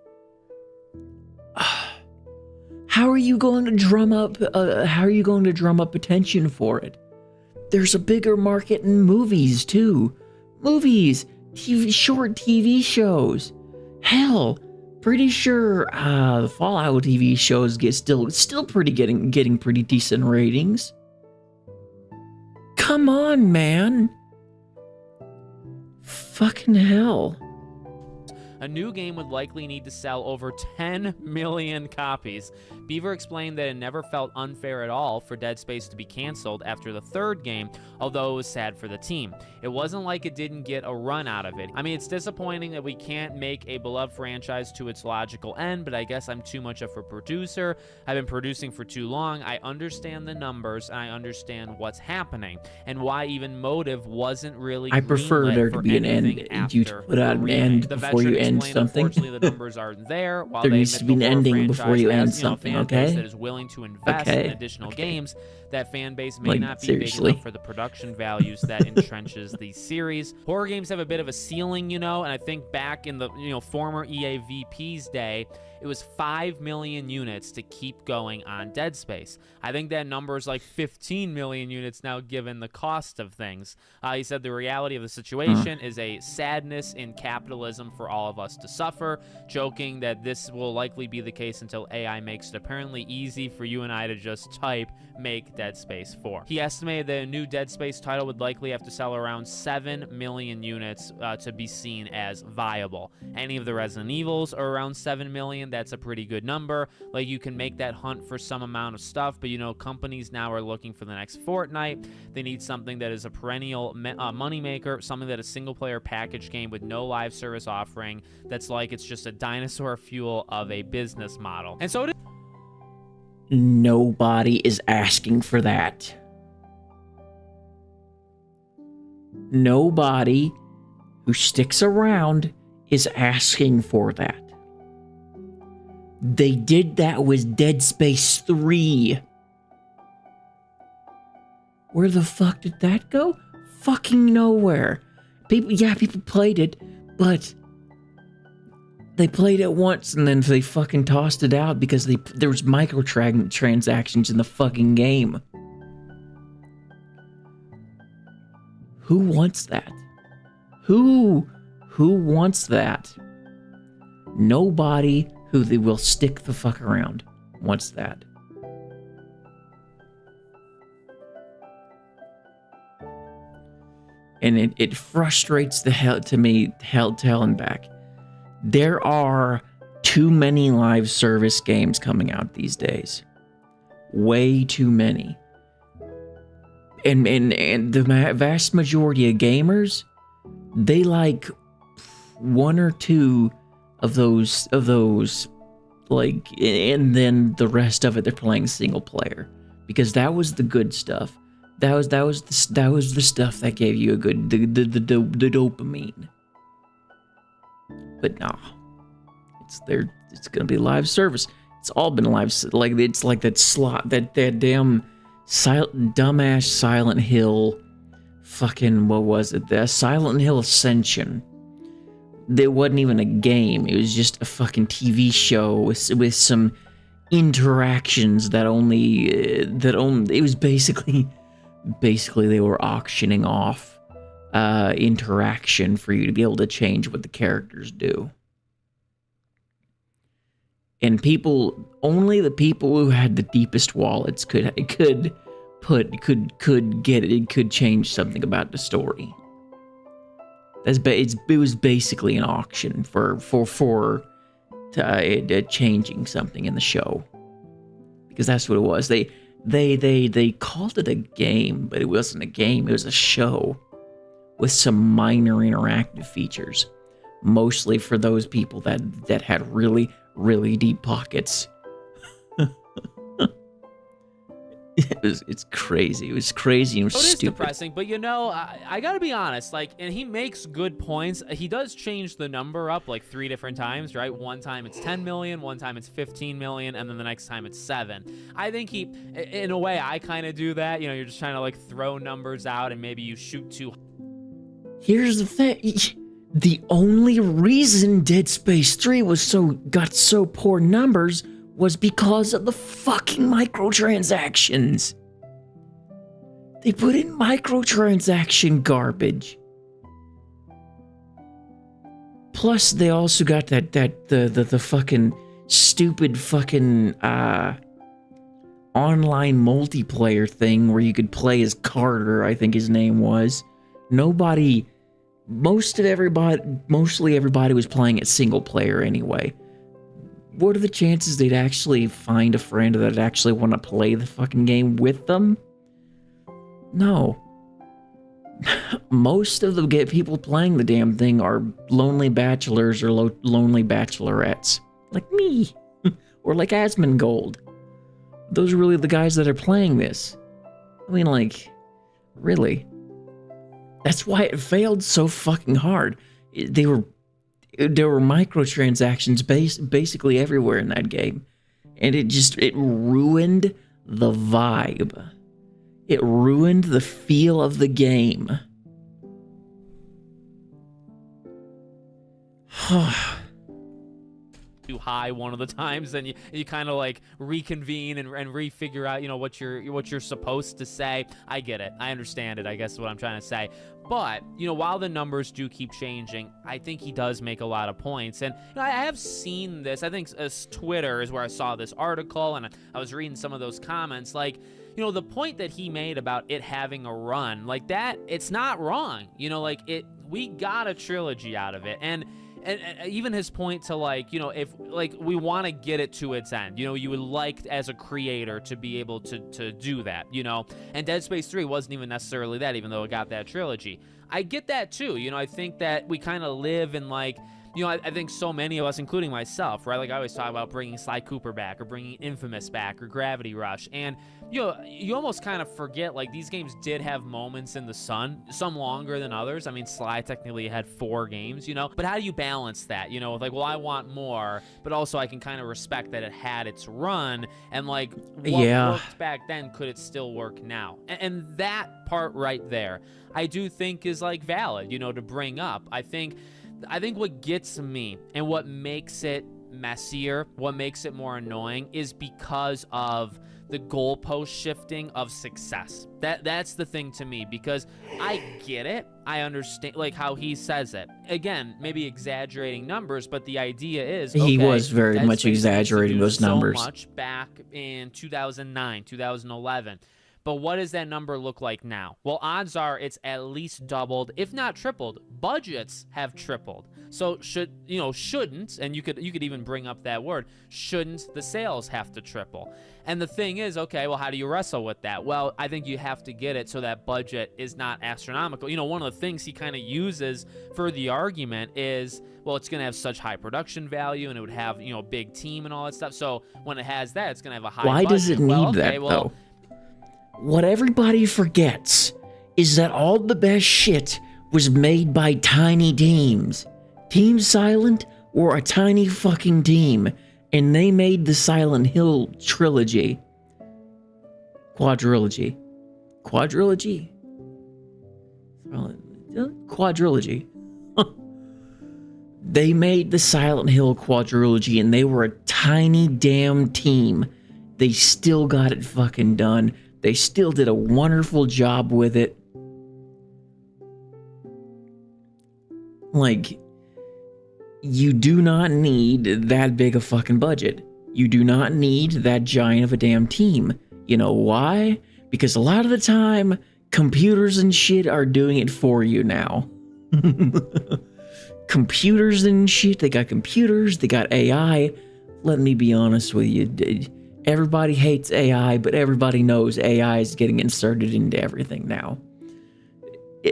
How are you going to drum up attention for it? There's a bigger market in movies too. Movies, short TV shows. Hell, pretty sure the Fallout TV shows get still pretty getting pretty decent ratings. come on, man. Fucking hell. A new game would likely need to sell over 10 million copies. Beaver explained that it never felt unfair at all for Dead Space to be canceled after the third game, although it was sad for the team. It wasn't like it didn't get a run out of it. I mean, it's disappointing that we can't make a beloved franchise to its logical end, but I guess I'm too much of a producer. I've been producing for too long. I understand the numbers, and I understand what's happening, and why even Motive wasn't really I prefer there to be an end. You put out an end before you end something. Unfortunately, the numbers aren't there. While There they needs to admit be the an horror ending before you franchise end has, something, fan base okay? that is willing to invest in additional games, that fan base may Like, not be seriously. big enough for the production values that entrenches these series. Horror games have a bit of a ceiling, and I think back in the former EA VP's day, it was 5 million units to keep going on Dead Space. I think that number is like 15 million units now, given the cost of things. He said the reality of the situation is a sadness in capitalism for all of us to suffer, joking that this will likely be the case until AI makes it apparently easy for you and I to just type, make Dead Space 4. He estimated that a new Dead Space title would likely have to sell around 7 million units to be seen as viable. Any of the Resident Evils are around 7 million. That's a pretty good number. Like, you can make that hunt for some amount of stuff, but companies now are looking for the next Fortnite. They need something that is a perennial moneymaker, something that a single-player package game with no live service offering that's like it's just a dinosaur fuel of a business model. And so it is. Nobody is asking for that. Nobody who sticks around is asking for that. They did that with Dead Space 3. Where the fuck did that go? Fucking nowhere. People played it, but they played it once and then they fucking tossed it out because there was microtransactions in the fucking game. Who wants that? Who wants that? Nobody who they will stick the fuck around wants that. And it frustrates the hell to hell and back. There are too many live service games coming out these days. Way too many. And the vast majority of gamers, they like one or two of those, like, and then the rest of it they're playing single player, because that was the good stuff. That was the stuff that gave you a good the dopamine. But no, it's gonna be live service. It's all been live. Like, it's like that slot that damn dumbass Silent Hill. Fucking, what was it? The Silent Hill Ascension. There wasn't even a game. It was just a fucking TV show with some interactions that only it was basically they were auctioning off interaction for you to be able to change what the characters do. And only the people who had the deepest wallets could get it. It could change something about the story. It was basically an auction for changing something in the show, because that's what it was. They called it a game, but it wasn't a game. It was a show with some minor interactive features, mostly for those people that had really, really deep pockets. It's crazy. It was crazy and stupid. It is depressing, but I gotta be honest, and he makes good points. He does change the number up like 3 different times, right? One time it's 10 million, one time it's 15 million, and then the next time it's 7. I think in a way, I kind of do that. You're just trying to throw numbers out, and maybe you shoot too. Here's the thing. The only reason Dead Space 3 got so poor numbers was because of the fucking microtransactions. They put in microtransaction garbage. Plus, they also got the fucking stupid fucking online multiplayer thing where you could play as Carter, I think his name was. Mostly everybody was playing it single player anyway. What are the chances they'd actually find a friend that'd actually want to play the fucking game with them? No. Most of the people playing the damn thing are lonely bachelors or lonely bachelorettes. Like me. Or like Asmongold. Those are really the guys that are playing this. I mean, like, really? That's why it failed so fucking hard. There were microtransactions basically everywhere in that game. And it ruined the vibe. It ruined the feel of the game. Too high one of the times, then you kind of like reconvene and refigure out, you know, what you're supposed to say. I get it. I understand it, I guess is what I'm trying to say. But, you know, while the numbers do keep changing, I think he does make a lot of points. And you know, I have seen this. I think Twitter is where I saw this article, and I was reading some of those comments. Like, you know, the point that he made about it having a run, like that, it's not wrong. You know, like we got a trilogy out of it. And even his point to, like, you know, if like we want to get it to its end, you know, you would like as a creator to be able to do that, you know, and Dead Space 3 wasn't even necessarily that, even though it got that trilogy. I get that too. You know, I think that we kind of live in, like, you know, I think so many of us, including myself, right? Like I always talk about bringing Sly Cooper back or bringing Infamous back or Gravity Rush. And, you know, you almost kind of forget, like, these games did have moments in the sun, some longer than others. I mean, Sly technically had 4 games, you know, but how do you balance that? You know, with like, well, I want more, but also I can kind of respect that it had its run, and like, what worked back then, could it still work now? And that part right there, I do think is like valid, you know, to bring up. I think what gets me and what makes it messier, what makes it more annoying, is because of the goalpost shifting of success. That's the thing to me, because I get it. I understand, like, how he says it. Again, maybe exaggerating numbers, but the idea is, he was very much exaggerating those numbers. So much back in 2009, 2011. But what does that number look like now? Well, odds are it's at least doubled, if not tripled. Budgets have tripled. So shouldn't, and you could even bring up that word, shouldn't the sales have to triple? And the thing is, okay, well, how do you wrestle with that? Well, I think you have to get it so that budget is not astronomical. You know, one of the things he kind of uses for the argument is, well, it's going to have such high production value, and it would have, you know, a big team and all that stuff. So when it has that, it's going to have a high budget. Why does it need that, though? What everybody forgets is that all the best shit was made by tiny teams. Team Silent were a tiny fucking team, and they made the Silent Hill trilogy. Quadrilogy. They made the Silent Hill quadrilogy, and they were a tiny damn team. They still got it fucking done. They still did a wonderful job with it. Like, you do not need that big a fucking budget. You do not need that giant of a damn team. You know why? Because a lot of the time, computers and shit are doing it for you now. Computers and shit, they got computers, they got AI. Let me be honest with you. Everybody hates AI, but everybody knows AI is getting inserted into everything now.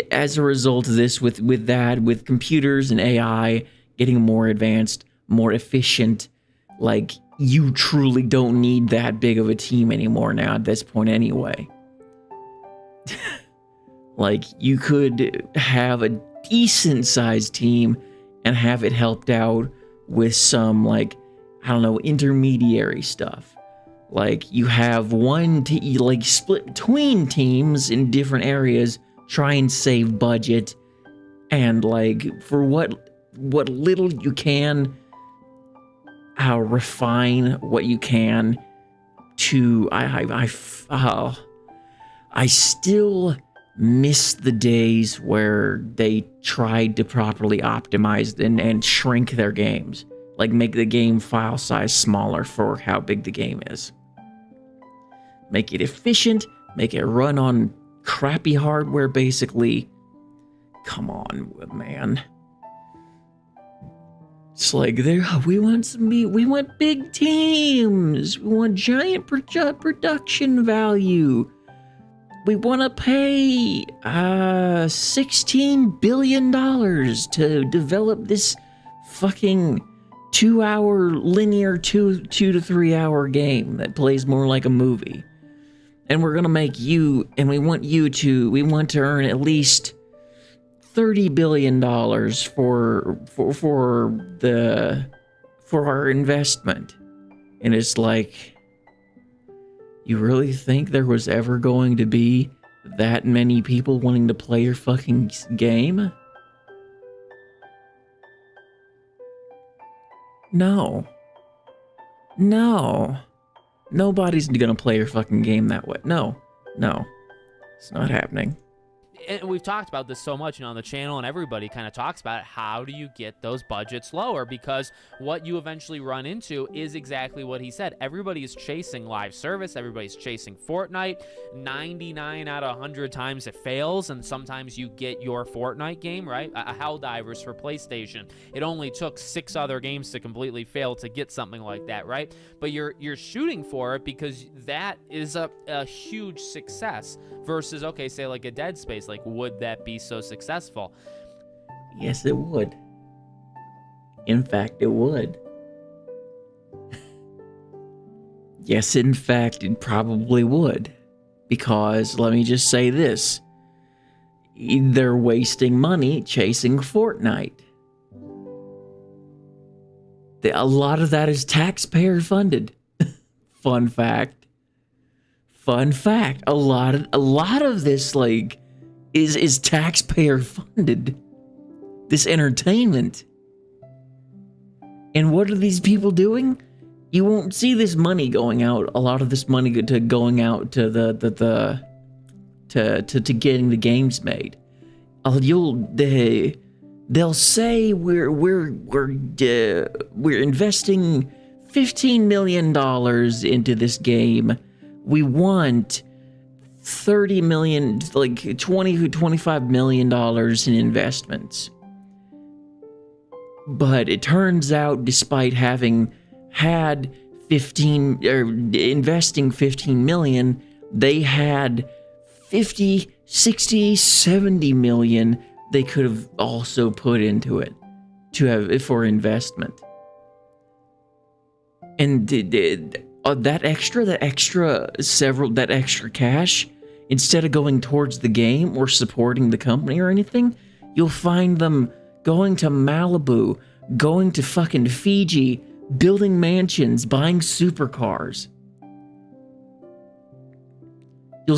As a result of this, with computers and AI getting more advanced, more efficient, like, you truly don't need that big of a team anymore now at this point anyway. Like, you could have a decent sized team and have it helped out with some, like, I don't know, intermediary stuff. Like, you have one like split between teams in different areas, try and save budget, and like, for what little you can, refine what you can to I still miss the days where they tried to properly optimize and shrink their games, like make the game file size smaller for how big the game is. make it efficient, make it run on crappy hardware, basically. Come on, man. It's like we want big teams. We want giant production value. We want to pay $16 billion to develop this fucking 2-hour linear 2 to 3 hour game that plays more like a movie. And we're gonna make you, and we want to earn at least $30 billion for our investment. And it's like, you really think there was ever going to be that many people wanting to play your fucking game? No. Nobody's gonna play your fucking game that way. No. It's not happening. And we've talked about this so much, on the channel, and everybody kind of talks about it. How do you get those budgets lower? Because what you eventually run into is exactly what he said. Everybody is chasing live service. Everybody's chasing Fortnite. 99 out of 100 times it fails, and sometimes you get your Fortnite game, right? A Helldivers for PlayStation. It only took 6 other games to completely fail to get something like that, right? But you're shooting for it because that is a huge success versus, okay, say like a Dead Space. Like, would that be so successful? Yes, it would. In fact, it would. Yes, in fact, it probably would. Because, let me just say this. They're wasting money chasing Fortnite. A lot of that is taxpayer funded. Fun fact. A lot of this, like, is taxpayer funded. This entertainment. And what are these people doing? You won't see this money going out. A lot of this money going out to to getting the games made. They'll say we're investing $15 million into this game. We want 30 million, like $25 million in investments. But it turns out, despite having had investing 15 million, they had 50, 60, 70 million they could have also put into it for investment. And that extra cash, instead of going towards the game or supporting the company or anything, you'll find them going to Malibu, going to fucking Fiji, building mansions, buying supercars. You'll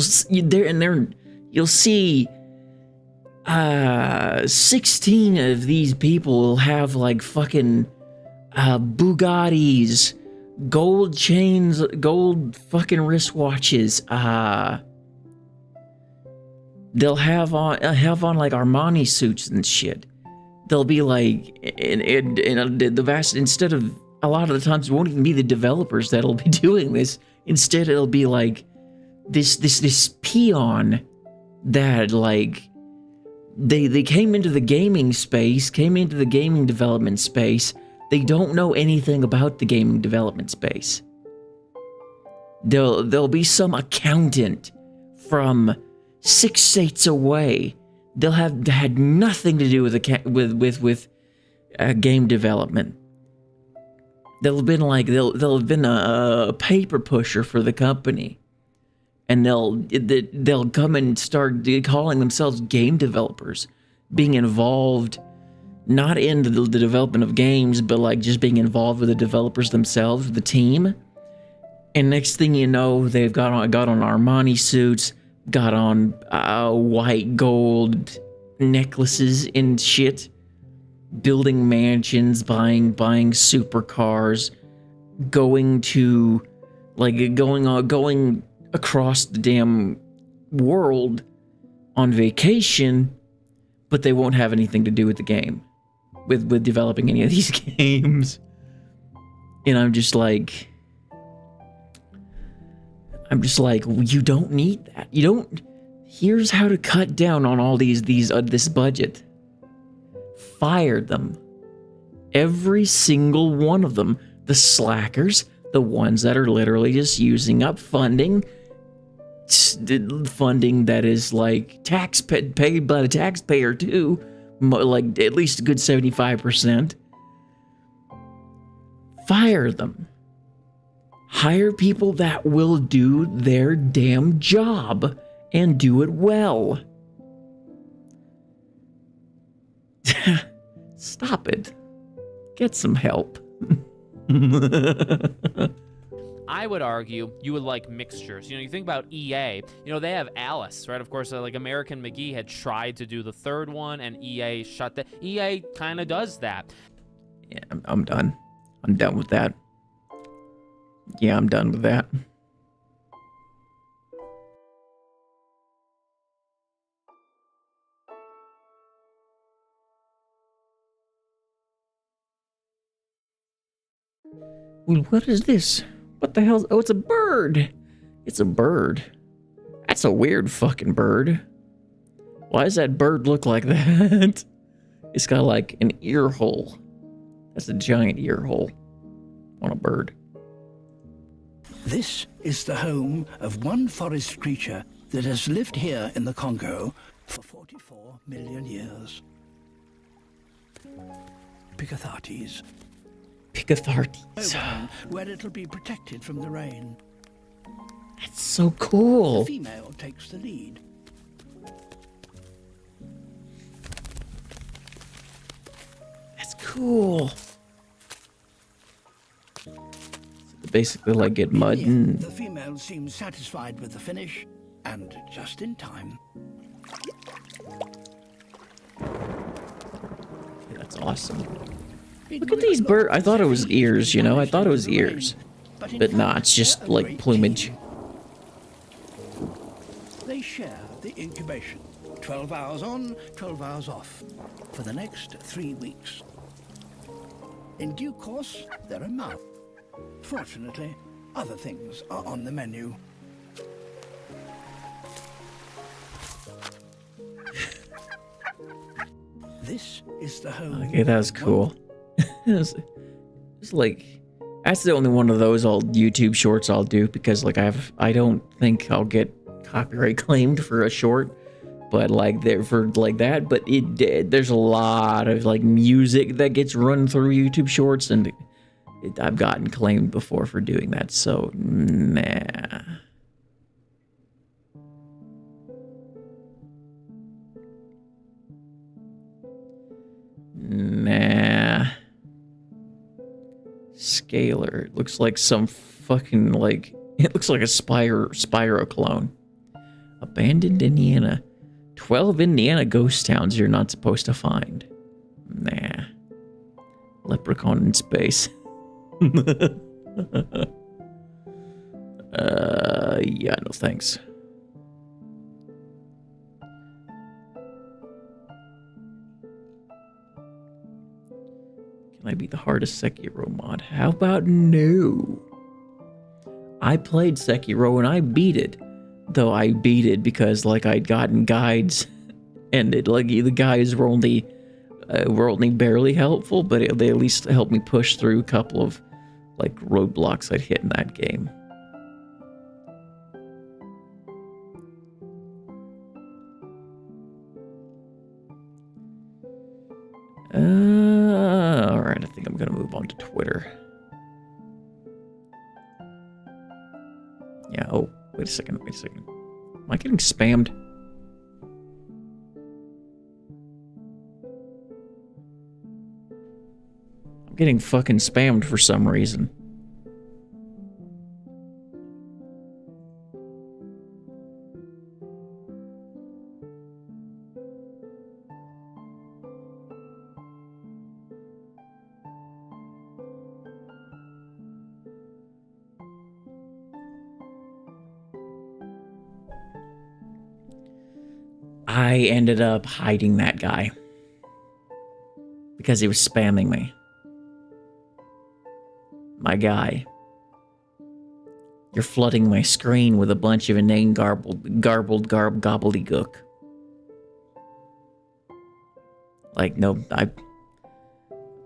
see 16 of these people will have like fucking Bugattis, gold chains, gold fucking wristwatches. They'll have on like Armani suits and shit. They'll be like, instead of, a lot of the times it won't even be the developers that'll be doing this. Instead, it'll be like this peon that, like, they came into the gaming space, came into the gaming development space. They don't know anything about the gaming development space. There'll be some accountant from 6 states away. They'll have had nothing to do with game development. They'll have been a paper pusher for the company, and they'll come and start calling themselves game developers, being involved not in the development of games, but like just being involved with the developers themselves, the team. And next thing you know, they've got on Armani suits, got on white gold necklaces and shit, building mansions, buying supercars, going across the damn world on vacation, but they won't have anything to do with the game, with developing any of these games. And I'm just like, I'm just like, you don't need that. You don't. Here's how to cut down on all this budget. Fire them. Every single one of them. The slackers, the ones that are literally just using up funding that is like paid by the taxpayer too, like at least a good 75%. Fire them. Hire people that will do their damn job and do it well. Stop it. Get some help. I would argue you would like mixtures. You think about EA, they have Alice, right? Of course, like American McGee had tried to do the third one, and EA shut the... EA kind of does that. Yeah, I'm done. I'm done with that. Yeah, I'm done with that. Well, what is this? What the hell? Oh, it's a bird. It's a bird. That's a weird fucking bird. Why does that bird look like that? It's got like an ear hole. That's a giant ear hole on a bird. This is the home of one forest creature that has lived here in the Congo for 44 million years. Picathartes. Picathartes. Where it'll be protected from the rain. That's so cool. The female takes the lead. That's cool. So they basically like get mud and... The female seems satisfied with the finish, and just in time. That's awesome. Look at these birds. I thought it was ears, I thought it was ears. But nah, it's just like plumage. They share the incubation. 12 hours on, 12 hours off. For the next 3 weeks. In due course, they're a mouth. Fortunately, other things are on the menu. This is the home. Okay, that was cool. It's like, that's the only one of those YouTube shorts I'll do, because like I don't think I'll get copyright claimed for a short, but like there's a lot of like music that gets run through YouTube shorts, and I've gotten claimed before for doing that, so nah. Nah. Scalar. It looks like some fucking like... It looks like a Spyro clone. Abandoned Indiana. 12 Indiana ghost towns you're not supposed to find. Nah. Leprechaun in space. Yeah, no thanks. Can I beat the hardest Sekiro mod? How about no? I played Sekiro and I beat it. Though I beat it because like I'd gotten guides and it like the guides were only barely helpful, but they at least helped me push through a couple of like roadblocks I'd hit in that game. Alright, I think I'm gonna move on to Twitter. Yeah, oh, wait a second. Am I getting spammed? I'm getting fucking spammed for some reason. I ended up hiding that guy because he was spamming me. My guy. You're flooding my screen with a bunch of inane gobbledygook. Like, no,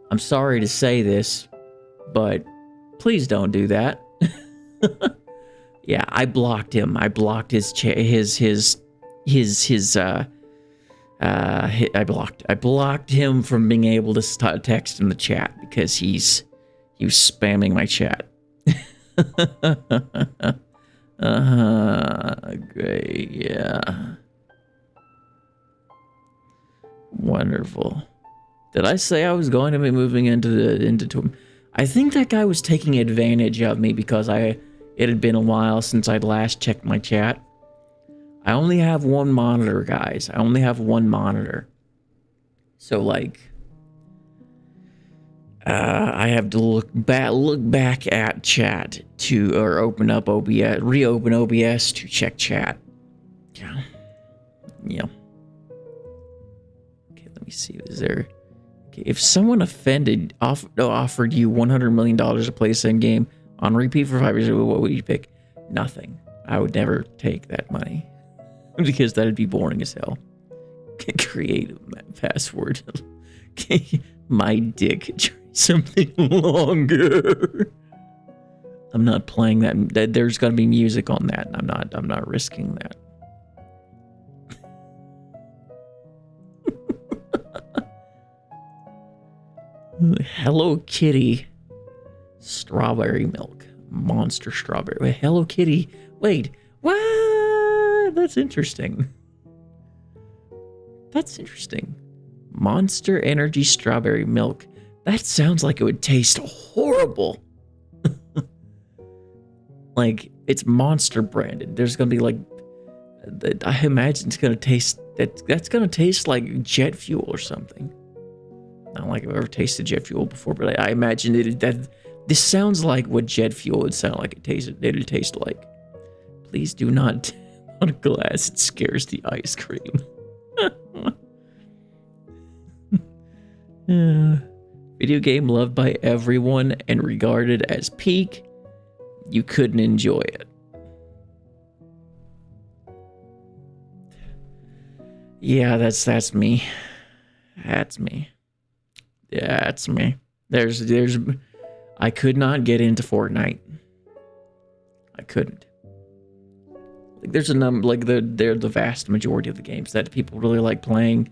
I'm sorry to say this, but please don't do that. Yeah, I blocked him. I blocked I blocked him from being able to text in the chat because he was spamming my chat. Great, yeah. Wonderful. Did I say I was going to be moving into I think that guy was taking advantage of me because it had been a while since I'd last checked my chat. I only have one monitor, guys. I only have one monitor. So, like, I have to look back at chat or open up OBS, reopen OBS to check chat. Yeah. Yeah. Okay, let me see. Is there... Okay, if someone offered you $100 million to play the same game on repeat for 5 years, what would you pick? Nothing. I would never take that money. Because that'd be boring as hell. Create a password. My dick. Try something longer. I'm not playing that. There's gonna be music on that. I'm not risking that. Hello Kitty. Strawberry milk. Monster strawberry. Wait, Hello Kitty. Wait. What? That's interesting. That's interesting. Monster Energy strawberry milk. That sounds like it would taste horrible. Like, it's Monster branded. There's gonna be like, I imagine it's gonna taste, that's gonna taste like jet fuel or something. Not like I've ever tasted jet fuel before, but I imagine this sounds like what jet fuel would sound like it'd taste like. Please do not on a glass, it scares the ice cream. Video game loved by everyone and regarded as peak. You couldn't enjoy it. Yeah, that's me. That's me. Yeah, that's me. I could not get into Fortnite. I couldn't. Like, there's a number, like they're the vast majority of the games that people really like playing.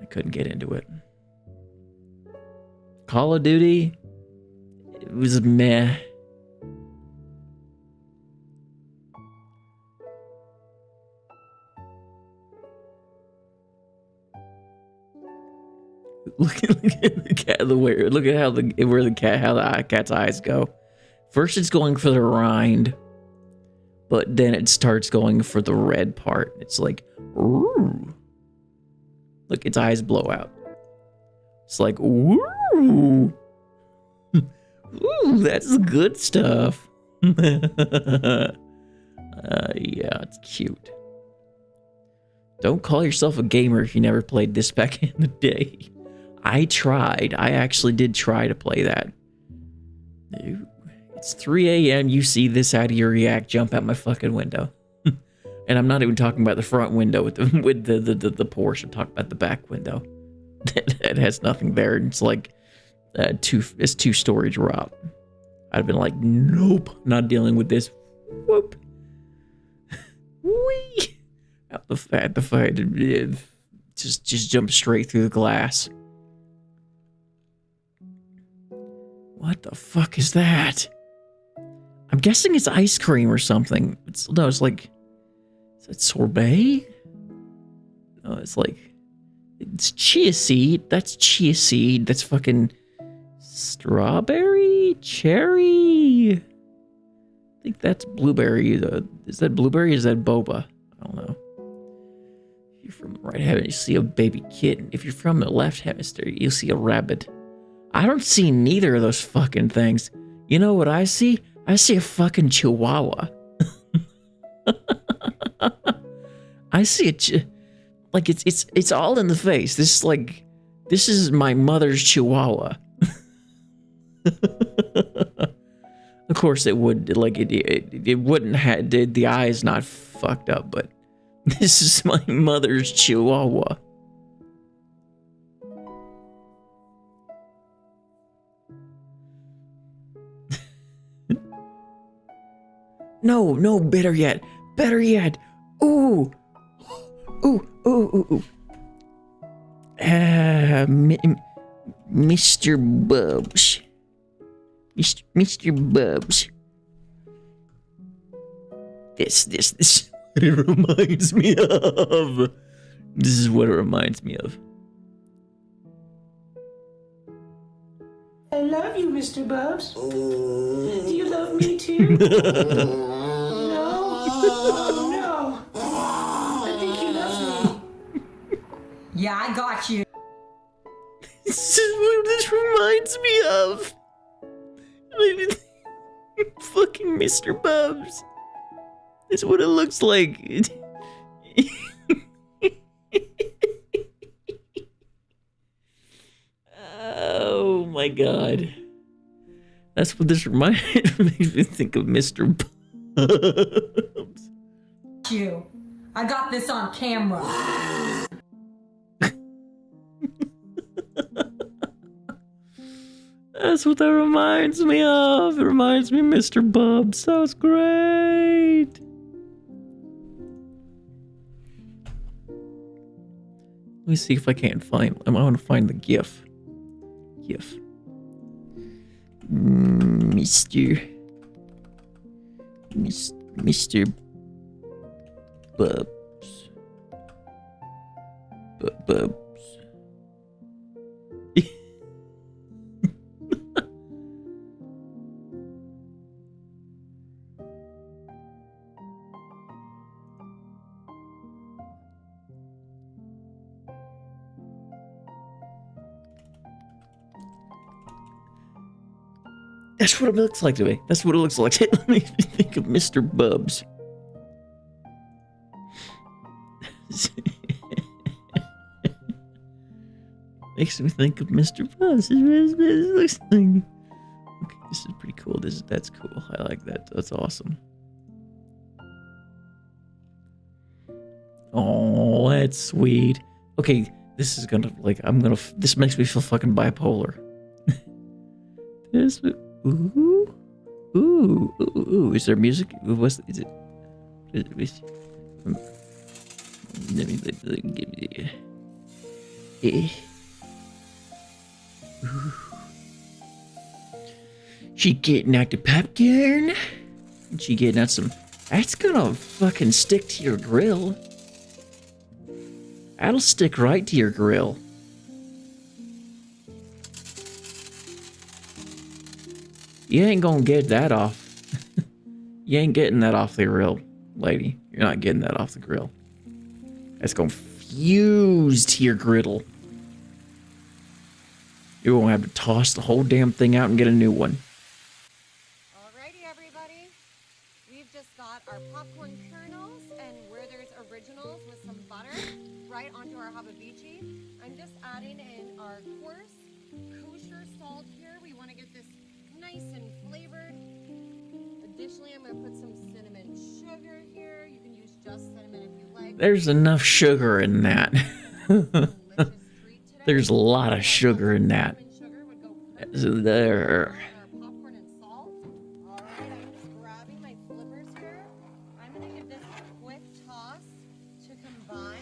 I couldn't get into it. Call of Duty, it was meh. Look at the cat. Look at how the cat's eyes go. First, it's going for the rind, but then it starts going for the red part. It's like, ooh. Look, its eyes blow out. It's like, ooh, ooh, that's good stuff. Yeah, it's cute. Don't call yourself a gamer if you never played this back in the day. I tried. I actually did try to play that. Ooh, it's 3 a.m. You see this out of your React, jump out my fucking window. And I'm not even talking about the front window with the Porsche. I'm talking about the back window. It has nothing there. It's like it's 2-story drop. I'd have been like, nope, not dealing with this. Whoop. Whee. Out the fat, just jump straight through the glass. What the fuck is that? I'm guessing it's ice cream or something. It's like, is it sorbet? No, it's like, it's chia seed. That's chia seed. That's fucking strawberry, cherry. I think that's blueberry. Is that blueberry or is that boba? I don't know. If you're from the right hemisphere, you see a baby kitten. If you're from the left hemisphere, you'll see a rabbit. I don't see neither of those fucking things. You know what I see? I see a fucking chihuahua. I see it like it's all in the face. This is my mother's chihuahua. Of course, it would, like, it wouldn't have, the eye is not fucked up, but this is my mother's Chihuahua. No, better yet. Ooh. Mr. Bubs. Mr. Bubs. This what it reminds me of. This is what it reminds me of. I love you, Mr. Bubs. Do you love me too? No? Oh, no. I think he loves me. Yeah, I got you. This is what this reminds me of. Fucking Mr. Bubs. That's what it looks like. Oh my god. That's what this makes me think of Mr. Bubs. You. I got this on camera. That's what that reminds me of. It reminds me of Mr. Bubs. That was great. Let me see if I can't find. I want to find the GIF. Mr. Bubs. Bubs. That's what it looks like to me. That's what it looks like. It makes me think of Mr. Bubs. Makes me think of Mr. Bubs. It looks like. Okay, this is pretty cool. That's cool. I like that. That's awesome. Oh, that's sweet. Okay, this is gonna this makes me feel fucking bipolar. Ooh. Is there music? Is it? Let me give you. She getting out the popcorn. She getting out some. That's gonna fucking stick to your grill. That'll stick right to your grill. You ain't gonna get that off. You ain't getting that off the grill, lady. You're not getting that off the grill. That's gonna fuse to your griddle. You're gonna have to toss the whole damn thing out and get a new one. Alrighty, everybody. We've just got our popcorn kernels and Werther's Originals with some butter right onto our hababichi. I'm just adding in our coarse kosher salt here. We want to get this nice and flavored. Additionally, I'm going to put some cinnamon sugar here. You can use just cinnamon if you like. There's enough sugar in that. There's a lot of sugar in that. There. Popcorn and salt. All right, I'm just grabbing my flippers here. I'm going to give this a quick toss to combine.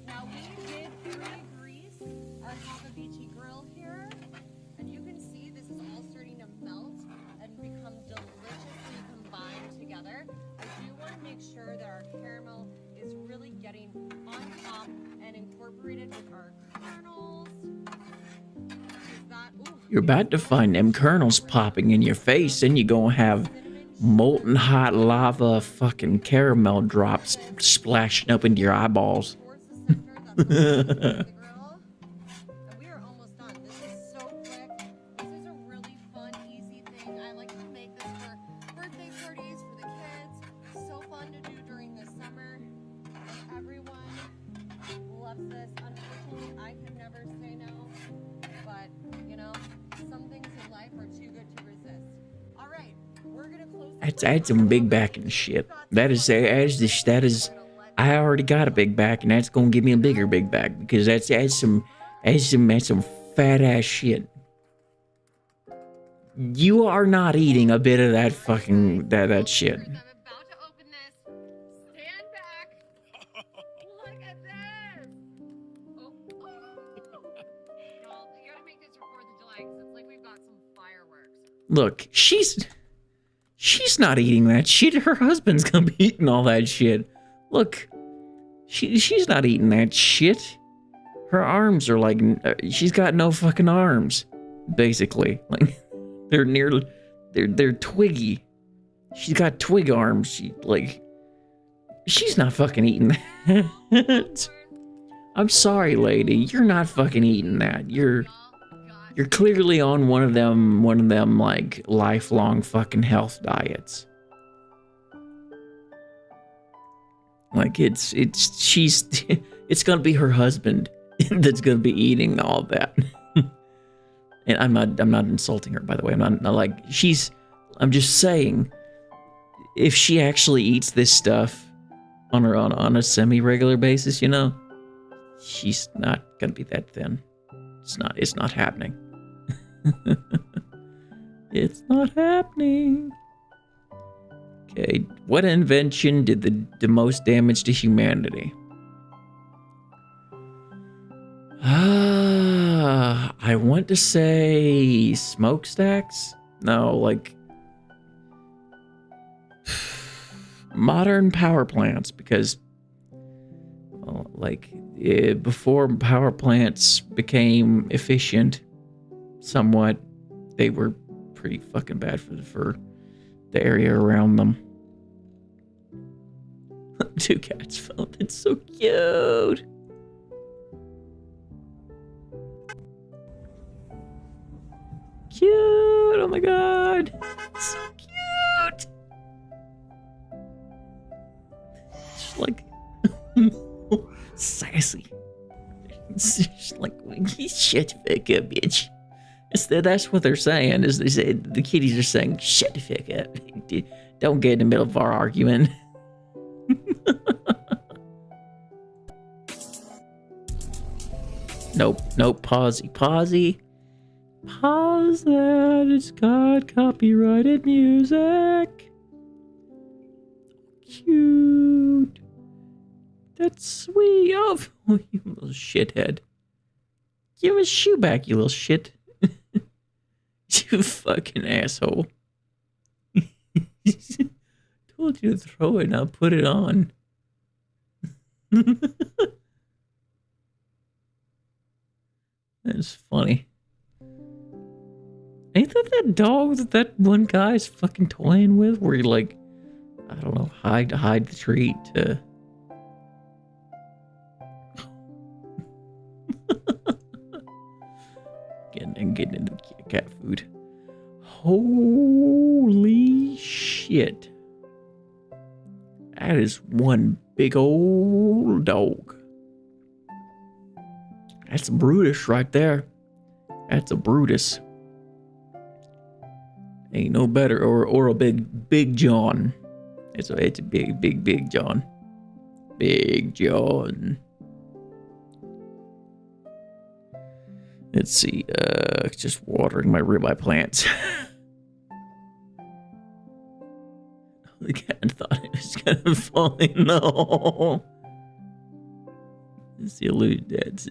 Now, we did pre-grease our hababichi grill here, and you can see this is all starting to melt and become deliciously combined together. I do want to make sure that our caramel is really getting on top and incorporated with our kernels. You're about to find them kernels popping in your face, and you're gonna have molten hot lava fucking caramel drops splashing up into your eyeballs. We are almost done. This is so quick. This is a really fun, easy thing. I like to make this for birthday parties for the kids. So fun to do during the summer. And everyone loves this. Unfortunately, I could never say no. But, you know, some things in life are too good to resist. All right, we're That's some big back and shit. That is. I already got a big back, and that's gonna give me a bigger big back because that's some fat ass shit. You are not eating a bit of that fucking that shit. Look, she's not eating that shit. Her husband's gonna be eating all that shit. Look, she's not eating that shit. Her arms are like, she's got no fucking arms, basically. Like, they're twiggy. She's got twig arms. She's not fucking eating that. I'm sorry, lady. You're not fucking eating that. You're clearly on one of them like lifelong fucking health diets. Like it's gonna be her husband that's gonna be eating all that. And I'm not insulting her, by the way. I'm not like I'm just saying, if she actually eats this stuff on a semi-regular basis, you know, she's not gonna be that thin. It's not happening. It's not happening. Okay, what invention did the most damage to humanity? I want to say smokestacks? No, like modern power plants, because well, like before power plants became efficient somewhat, they were pretty fucking bad for the area around them. Two cats found it, so cute. Cute, oh my god, so cute. Just like sassy. Just like, shut the fuck up, bitch. That's what they're saying. Is they say the kitties are saying, shut the fuck up. Don't get in the middle of our argument. Nope, pause that. It's got copyrighted music. Cute. That's sweet. Oh, you little shithead. Give his shoe back, you little shit. You fucking asshole. Told you to throw it, now put it on. That's funny. Ain't that dog that one guy's fucking toying with? Where you like, I don't know, hide the treat to... getting into cat food. Holy shit. That is one big old dog. That's a Brutus right there. That's a Brutus. Ain't no better, or a big John. It's a big John. Big John. Let's see, just watering my ribeye plants. The cat thought it was gonna fall in. No. It's the illusion that's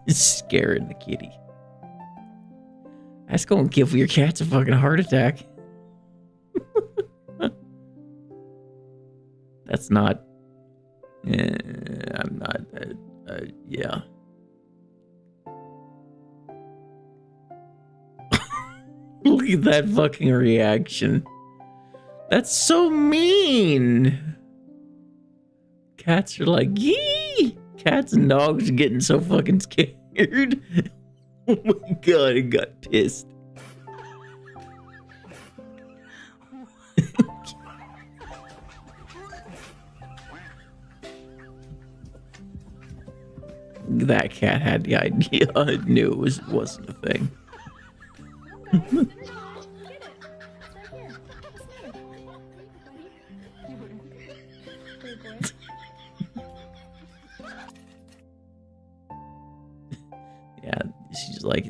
scaring the kitty. That's gonna give your cats a fucking heart attack. That's not. I'm not. Yeah. Look at that fucking reaction. That's so mean. Cats are like, yee! Cats and dogs are getting so fucking scared. Oh my god, I got pissed. That cat had the idea. I knew it wasn't a thing. like,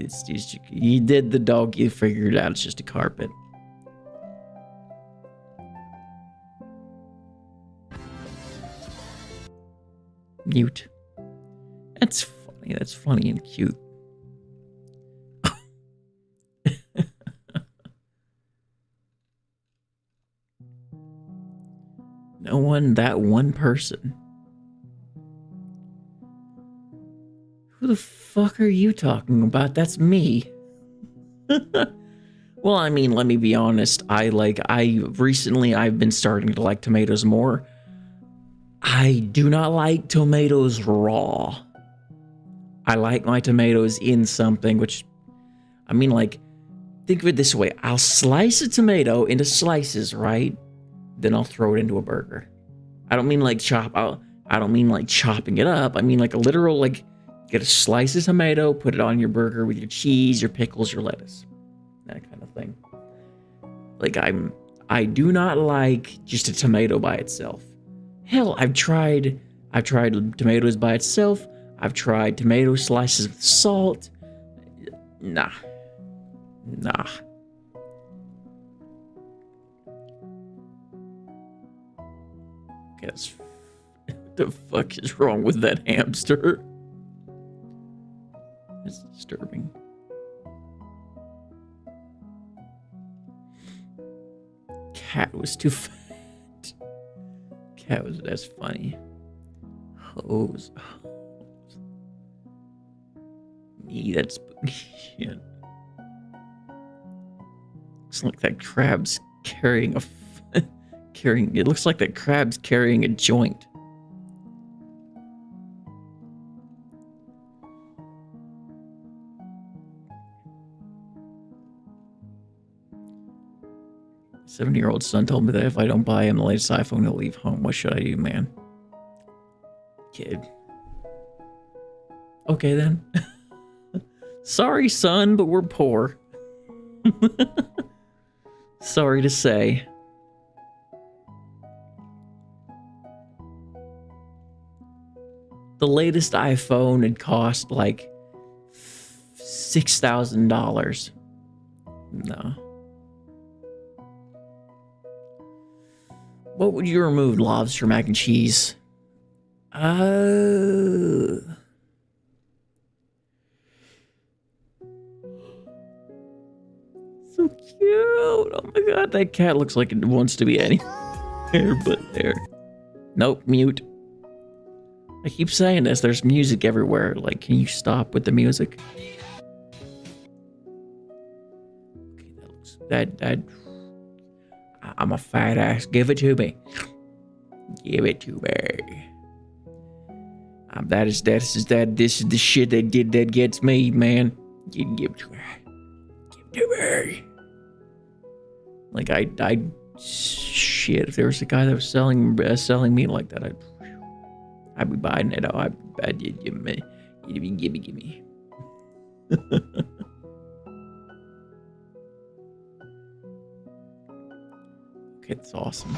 you did the dog, you figured it out, it's just a carpet. Mute. That's funny. That's funny and cute. No one, that one person. Who the fuck are you talking about? That's me. Well, I mean, let me be honest. I've been starting to like tomatoes more. I do not like tomatoes raw. I like my tomatoes in something, which, I mean, like, think of it this way. I'll slice a tomato into slices, right? Then I'll throw it into a burger. I don't mean like I don't mean like chopping it up. I mean like a literal, like, get a slice of tomato, put it on your burger with your cheese, your pickles, your lettuce. That kind of thing. Like, I do not like just a tomato by itself. Hell, I've tried tomatoes by itself. I've tried tomato slices with salt. Nah. Guess what the fuck is wrong with that hamster? It's disturbing. Cat was too fat. That's funny. Hose. Me, that's shit. Looks like that crab's carrying a it looks like that crab's carrying a joint. Seven-year-old son told me that if I don't buy him the latest iPhone, he'll leave home. What should I do, man? Kid. Okay, then. Sorry, son, but we're poor. Sorry to say. The latest iPhone had cost like $6,000. No. What would you remove? Lobster mac and cheese? So cute. Oh my god, that cat looks like it wants to be anywhere but there. Nope, mute. I keep saying this, there's music everywhere. Like, can you stop with the music? Okay, that I'm a fat ass. Give it to me. Give it to me. This is the shit that gets me, man. You can give it to me. Give it to me. Like, shit, if there was a guy that was selling meat like that, I'd be buying it. I'd give me. Okay, that's awesome.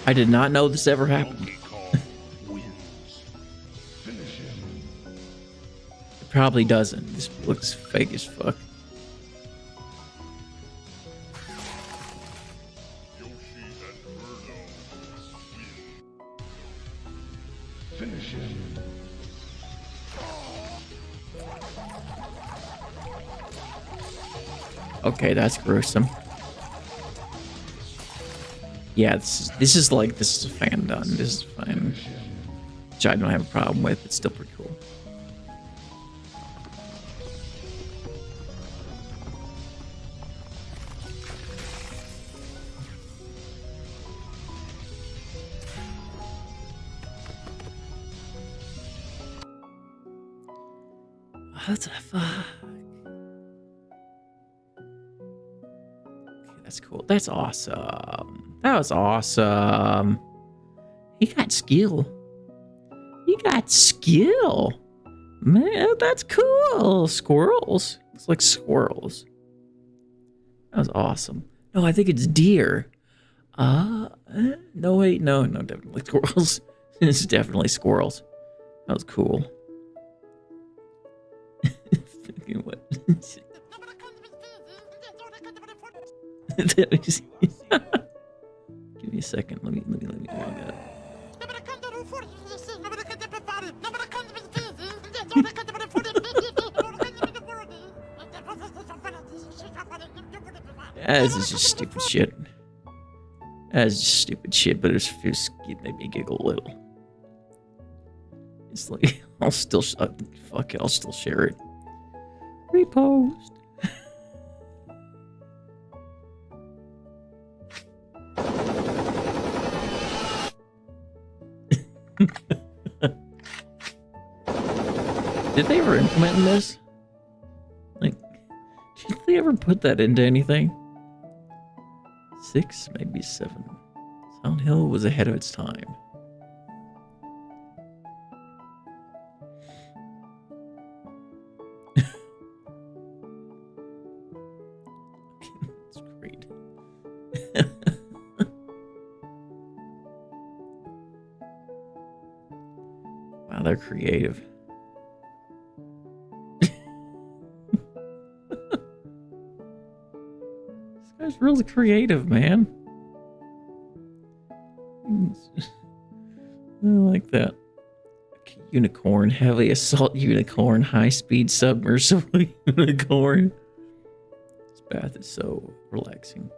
I did not know this ever happened. It probably doesn't. This looks fake as fuck. Okay, that's gruesome. Yeah, this is a fan done. This is fine. Which I don't have a problem with. It's still pretty cool. What the fuck? That's cool. That's awesome. That was awesome. He got skill. He got skill. Man, that's cool. Squirrels. It's like squirrels. That was awesome. No, I think it's deer. No, wait. No, definitely squirrels. It's definitely squirrels. That was cool. What? Give me a second. Let me log out. This is just stupid shit. That's just stupid shit, but it made me giggle a little. It's like, I'll still, fuck it, I'll still share it. Repost. Did they ever implement this? Like, did they ever put that into anything? 6, maybe 7. Silent Hill was ahead of its time. That's great. Wow, they're creative. This guy's really creative, man. I like that. Unicorn, heavy assault unicorn, high-speed submersible unicorn. This bath is so relaxing.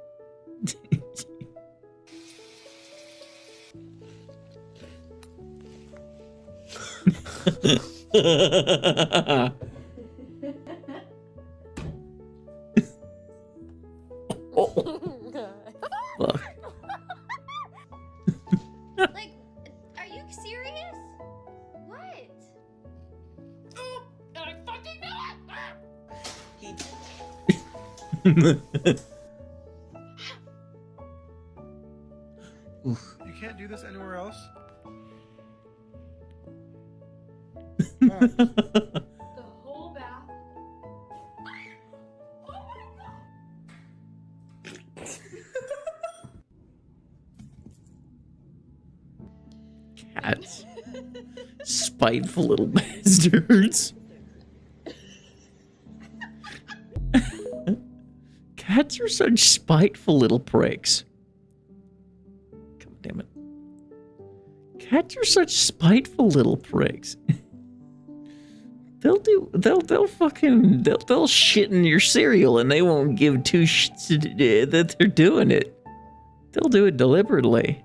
Fuck. Like, are you serious? What? Oh, I fucking knew it! You can't do this anywhere else? The whole bath. Oh my god! Cats. Spiteful little bastards. Cats are such spiteful little pricks. God damn it. Cats are such spiteful little pricks. They'll shit in your cereal and they won't give two shits that they're doing it. They'll do it deliberately.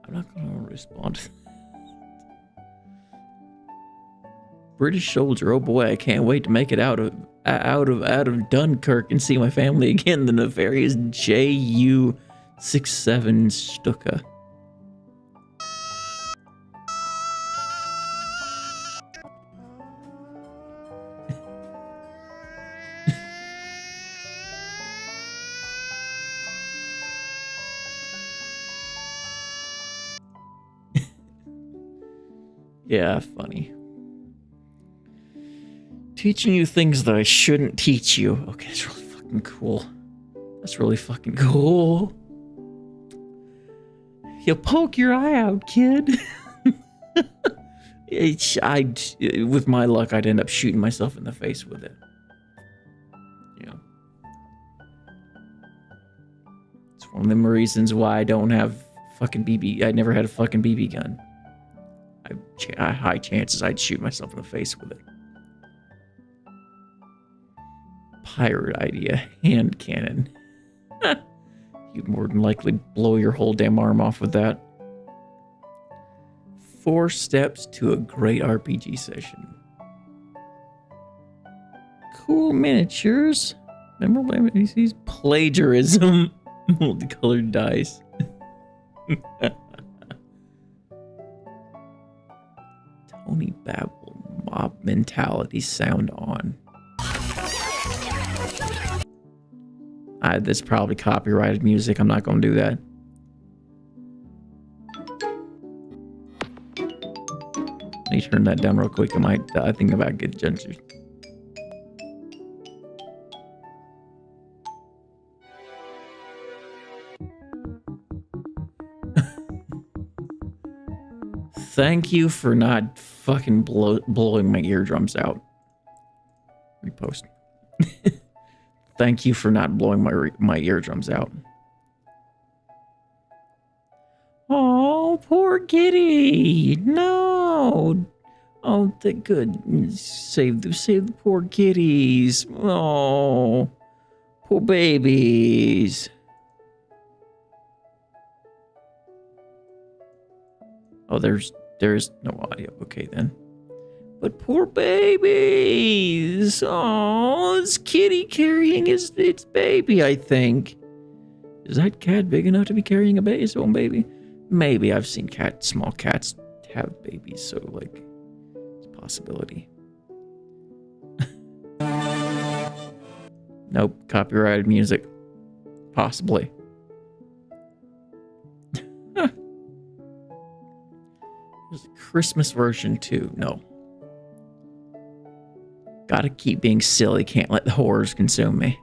I'm not gonna respond to that. British soldier, oh boy, I can't wait to make it out of Dunkirk and see my family again. The nefarious JU-67 Stuka. Yeah, funny. Teaching you things that I shouldn't teach you. Okay, that's really fucking cool. That's really fucking cool. You'll poke your eye out, kid. With my luck, I'd end up shooting myself in the face with it. Yeah. It's one of the reasons why I don't have fucking BB. I never had a fucking BB gun. High chances I'd shoot myself in the face with it. Pirate idea. Hand cannon. You'd more than likely blow your whole damn arm off with that. 4 steps to a great RPG session. Cool miniatures. Remember these plagiarism. Multicolored dice. Tony Babble. Mob mentality sound on. That's probably copyrighted music. I'm not going to do that. Let me turn that down real quick. I think about getting censored. Thank you for not fucking blowing my eardrums out. Repost. Thank you for not blowing my eardrums out. Oh, poor kitty. No. Oh, thank goodness. Save the poor kitties. Oh, poor babies. Oh, there's no audio. Okay, then. But poor babies. Oh, it's kitty carrying its baby, I think. Is that cat big enough to be carrying its own baby? Maybe. I've seen small cats have babies, so, like, it's a possibility. Nope. Copyrighted music. Possibly. There's a Christmas version, too. No. Gotta keep being silly. Can't let the horrors consume me.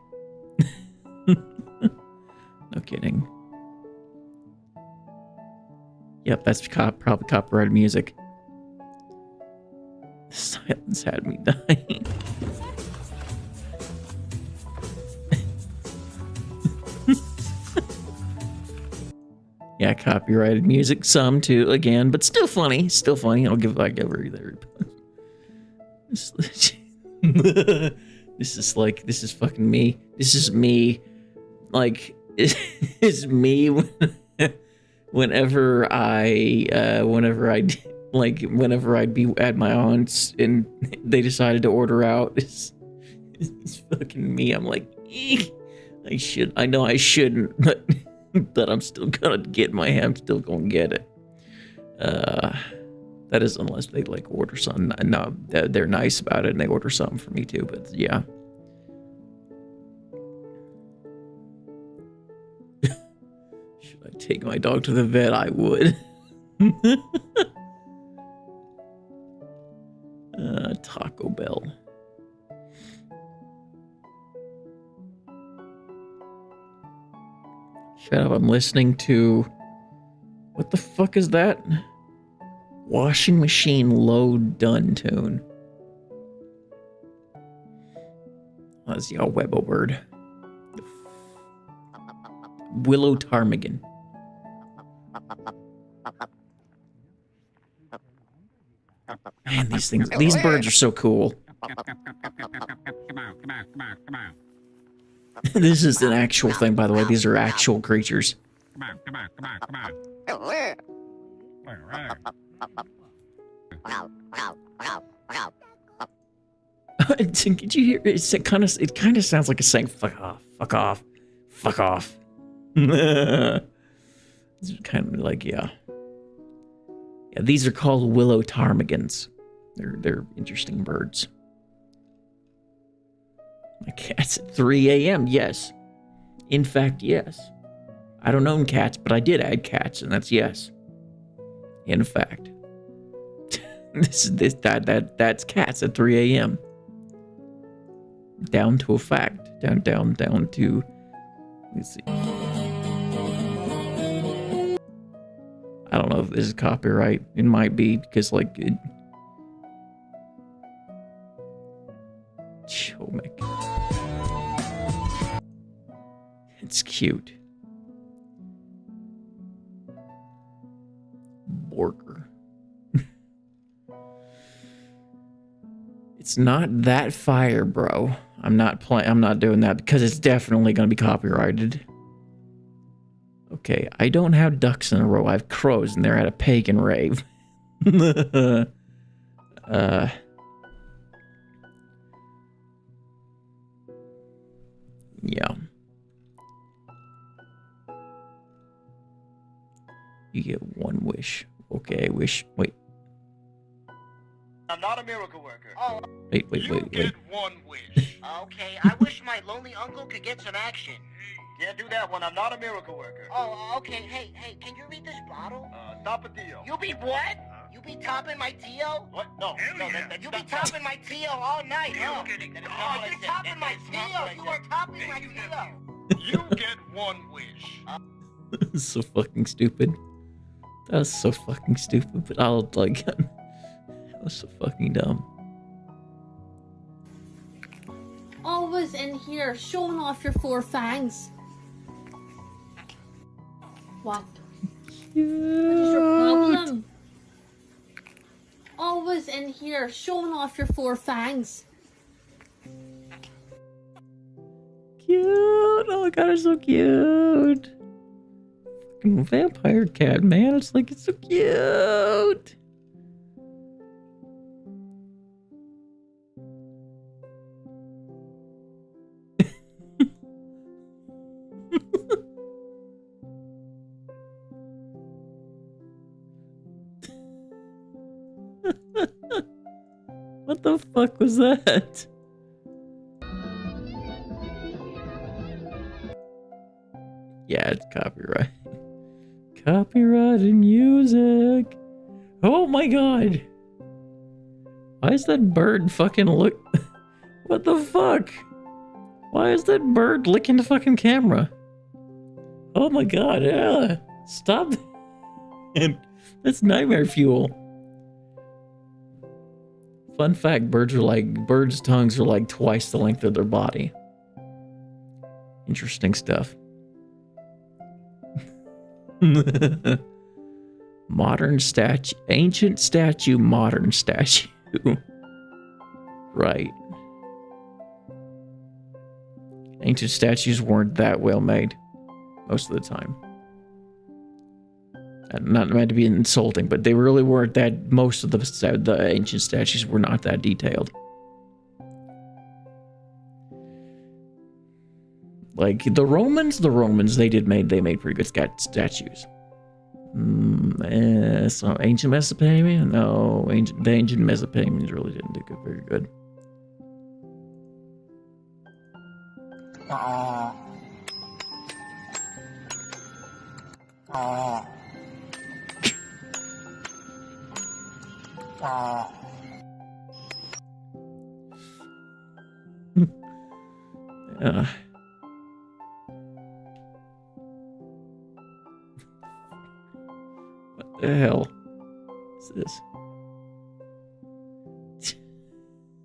No kidding. Yep, that's probably copyrighted music. The silence had me dying. Yeah, copyrighted music, some too, again, but still funny. Still funny. I'll give her there. This is fucking me. This is me. Like, it's me whenever I'd be at my aunt's and they decided to order out. It's fucking me. I'm like, eek. I know I shouldn't, but I'm still gonna get I'm still gonna get it. That is unless they like order something. No, they're nice about it and they order something for me too, but yeah. Should I take my dog to the vet? I would. Taco Bell. Shut up, I'm listening to... What the fuck is that? Washing machine load done tune. Oh, that's the Webbo bird. Willow ptarmigan. Man, these birds are so cool. This is an actual thing, by the way. These are actual creatures. Did you hear? It kind of sounds like it's saying "fuck off, fuck off, fuck off." It's kind of like yeah. These are called willow ptarmigans. They're interesting birds. My cat's at 3 a.m. Yes, in fact, yes. I don't own cats, but I did add cats, and that's yes. In fact, that's cats at 3 a.m. Down to a fact. Down to. Let's see. I don't know if this is copyright. It might be because like it. Chomic. It's cute. Borger. It's not that fire, bro. I'm not doing that because it's definitely going to be copyrighted. Okay, I don't have ducks in a row. I have crows and they're at a pagan rave. Yeah. You get one wish. Okay, wish. Wait. I'm not a miracle worker. Oh. Wait. Get one wish. Okay, I wish my lonely uncle could get some action. Yeah, do that one. I'm not a miracle worker. Oh, okay. Hey, can you read this bottle? Tapatio. You be what? You be topping my Tio? What? No. You be topping my Tio all night, huh? You're topping my Tio. You are topping my Tio. You get one wish. So fucking stupid. That was so fucking stupid, but I'll like that was so fucking dumb. Always in here showing off your 4 fangs. What? What is your problem? Always in here showing off your 4 fangs. Cute! Oh my god, it's so cute! Fucking vampire cat, man. It's like, it's so cute! What the fuck was that? Yeah, it's copyright. Copyrighted music. Oh my god. Why is that bird fucking look? What the fuck? Why is that bird licking the fucking camera? Oh my god, yeah. Stop. That's nightmare fuel. Fun fact, birds' tongues are like twice the length of their body. Interesting stuff. Modern statue, ancient statue, modern statue. Right. Ancient statues weren't that well made most of the time. Not meant to be insulting, but they really weren't that. Most of the ancient statues were not that detailed. Like the Romans, they made pretty good statues. So ancient Mesopotamia, no, the ancient Mesopotamians really didn't do very good. What the hell is this?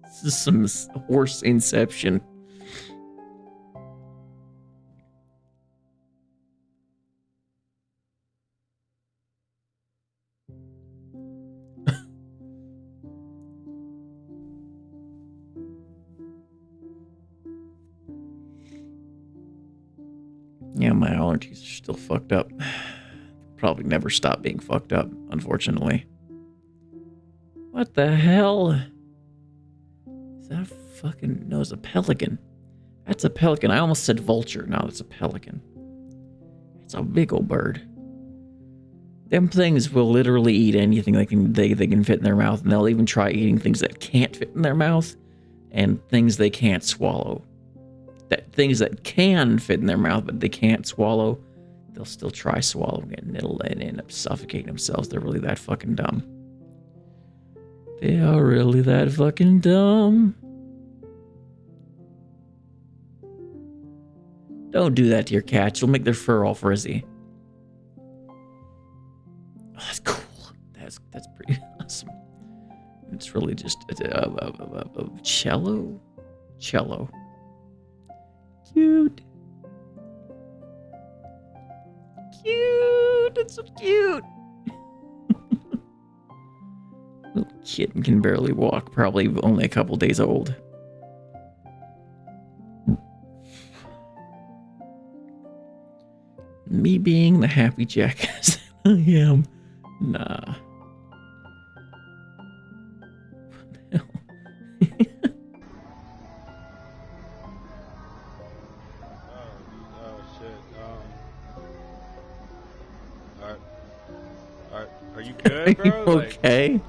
This is some horse inception. Yeah, my allergies are still fucked up. Probably never stop being fucked up, unfortunately. What the hell? Is that a fucking... No, it's a pelican. That's a pelican. I almost said vulture. No, it's a pelican. It's a big old bird. Them things will literally eat anything they can fit in their mouth, and they'll even try eating things that can't fit in their mouth and things they can't swallow. Things that can fit in their mouth but they can't swallow, they'll still try swallowing it, and it'll end up suffocating themselves. They're really that fucking dumb. They are really that fucking dumb. Don't do that to your cats. You'll make their fur all frizzy. Oh, that's cool. That's pretty awesome. It's really just a cello. Cello. Cute. Cute. It's so cute. Little kitten can barely walk. Probably only a couple days old. Me being the happy jackass I am. Nah. What the hell? Are you good, bro? Are you okay? Like,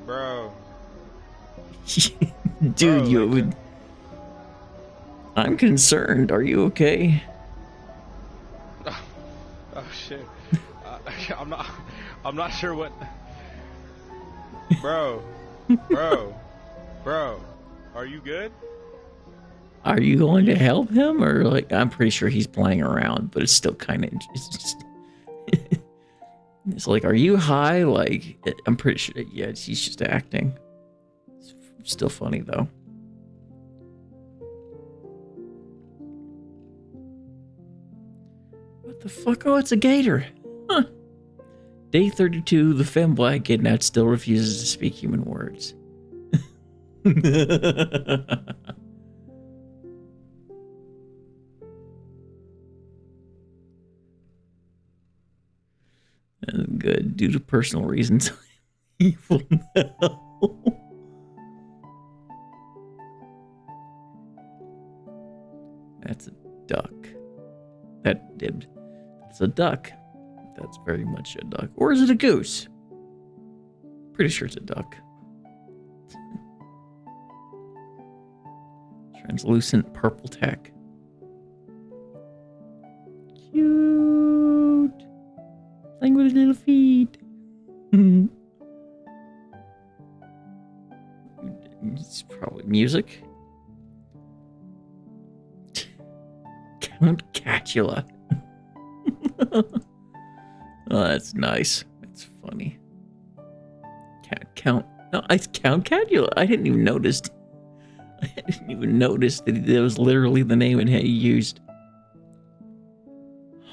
bro. Dude, bro, you would. I'm concerned. Are you okay? Oh shit. I'm not sure what. Bro. Are you good? Are you going to help him? Or like, I'm pretty sure he's playing around, but it's still kind of, it's like, are you high? Like, I'm pretty sure, yeah, he's just acting. It's still funny though. What the fuck? Oh, it's a gator. Huh. Day 32, the femboy kidnapped still refuses to speak human words. Good. Due to personal reasons. Evil now. That's a duck. That's a duck. That's very much a duck. Or is it a goose? Pretty sure it's a duck. Translucent purple tech. Cute. Playing with his little feet. It's probably music. Count Catula. Oh, that's nice. That's funny. No, it's Count Catula. I didn't even notice. I didn't even notice that was literally the name it had used.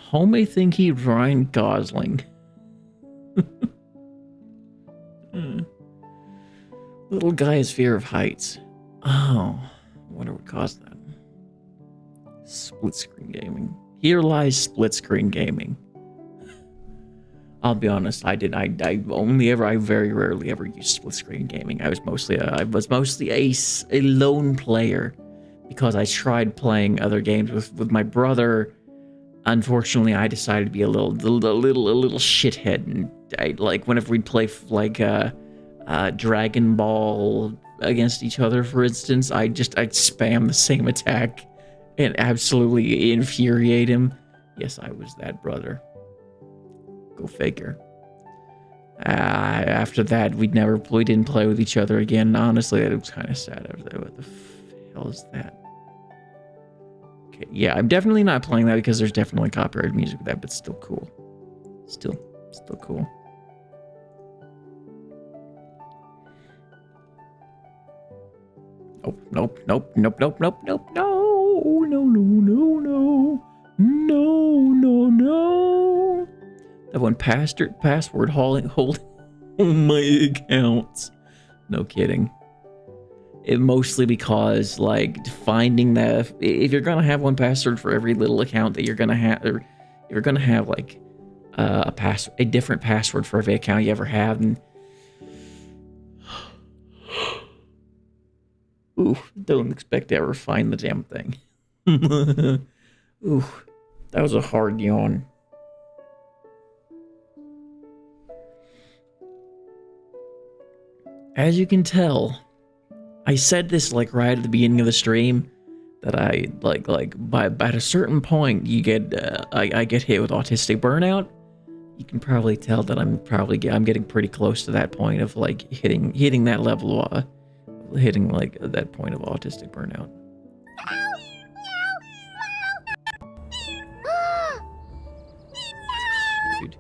Home may think he's Ryan Gosling. Little guy's fear of heights. Oh, I wonder what caused that. Split screen gaming. Here lies split screen gaming. I'll be honest, I very rarely ever used split screen gaming. I was mostly a lone player because I tried playing other games with my brother. Unfortunately, I decided to be a little shithead, and I, like, whenever we'd play like Dragon Ball against each other, for instance, I'd spam the same attack and absolutely infuriate him. Yes, I was that brother. Go figure. After that, we didn't play with each other again. Honestly, it was kind of sad after that. What the hell is that? Okay, yeah, I'm definitely not playing that because there's definitely copyrighted music with that, but still cool. Still cool. Nope. No. That one password holding my accounts. No kidding. It mostly because, like, finding that if you're gonna have one password for every little account that you're gonna have, or you're gonna have like a different password for every account you ever have, and ooh, don't expect to ever find the damn thing. Ooh, that was a hard yawn. As you can tell, I said this like right at the beginning of the stream that I like by at a certain point you get I get hit with autistic burnout. You can probably tell that I'm getting pretty close to that point of like hitting that level of hitting like that point of autistic burnout. Dude.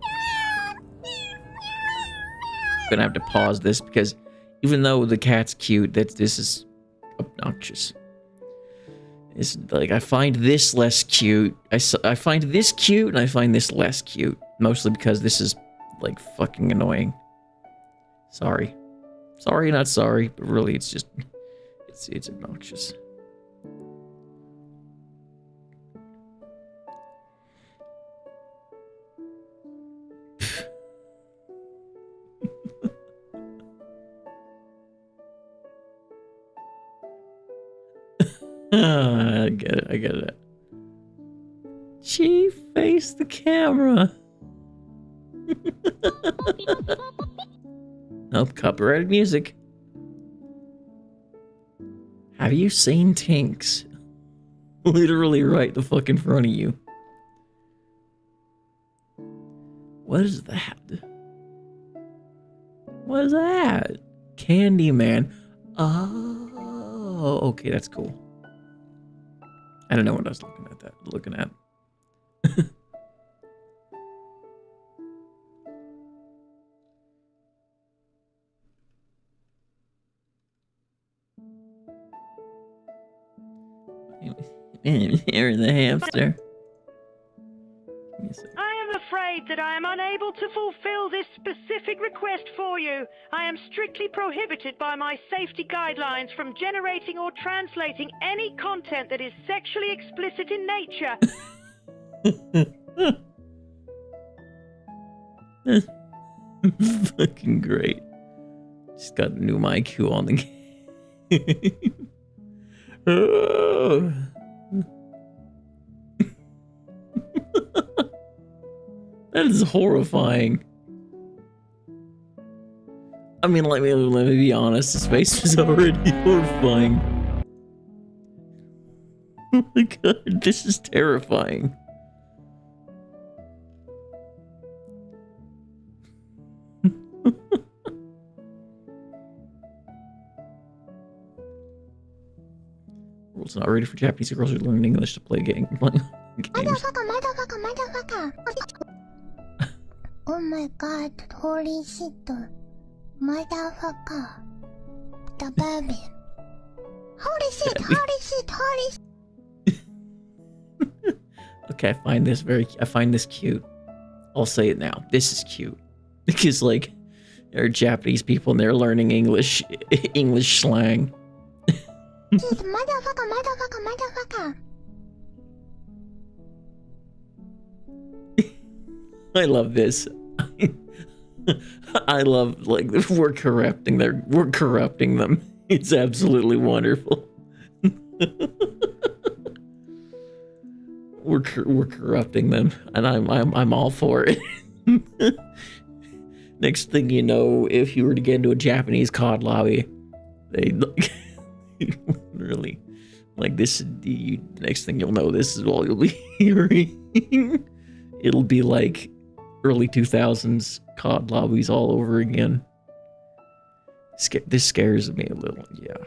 I'm gonna have to pause this because even though the cat's cute, this is obnoxious. It's like I find this less cute. I find this cute and I find this less cute. Mostly because this is like fucking annoying. Sorry, not sorry, but really it's just it's obnoxious. I get it. She faced the camera. Nope, copyrighted music. Have you seen Tinks? Literally right the fuck in front of you. What is that? What is that? Candyman. Oh, okay, that's cool. I don't know what I was looking at. Here's the hamster. I am afraid that I am unable to fulfill this specific request for you. I am strictly prohibited by my safety guidelines from generating or translating any content that is sexually explicit in nature. Fucking great. Just got a new IQ on the game. Oh. That is horrifying. I mean, let me be honest. His face was already horrifying. Oh my god, this is terrifying. World's not ready for Japanese girls who learn English to play games. Motherfucker. Oh my god, holy shit. Motherfucker. The baby. Holy shit. Okay, I find this cute. I'll say it now. This is cute. Because, like, there are Japanese people and they're learning English slang. Motherfucker. I love this. I love, like, we're corrupting them. It's absolutely wonderful. we're corrupting them, and I'm all for it. Next thing you know, if you were to get into a Japanese COD lobby, they like literally like this. Next thing you'll know, this is all you'll be hearing. It'll be like early 2000s COD lobbies all over again. This scares me a little, yeah.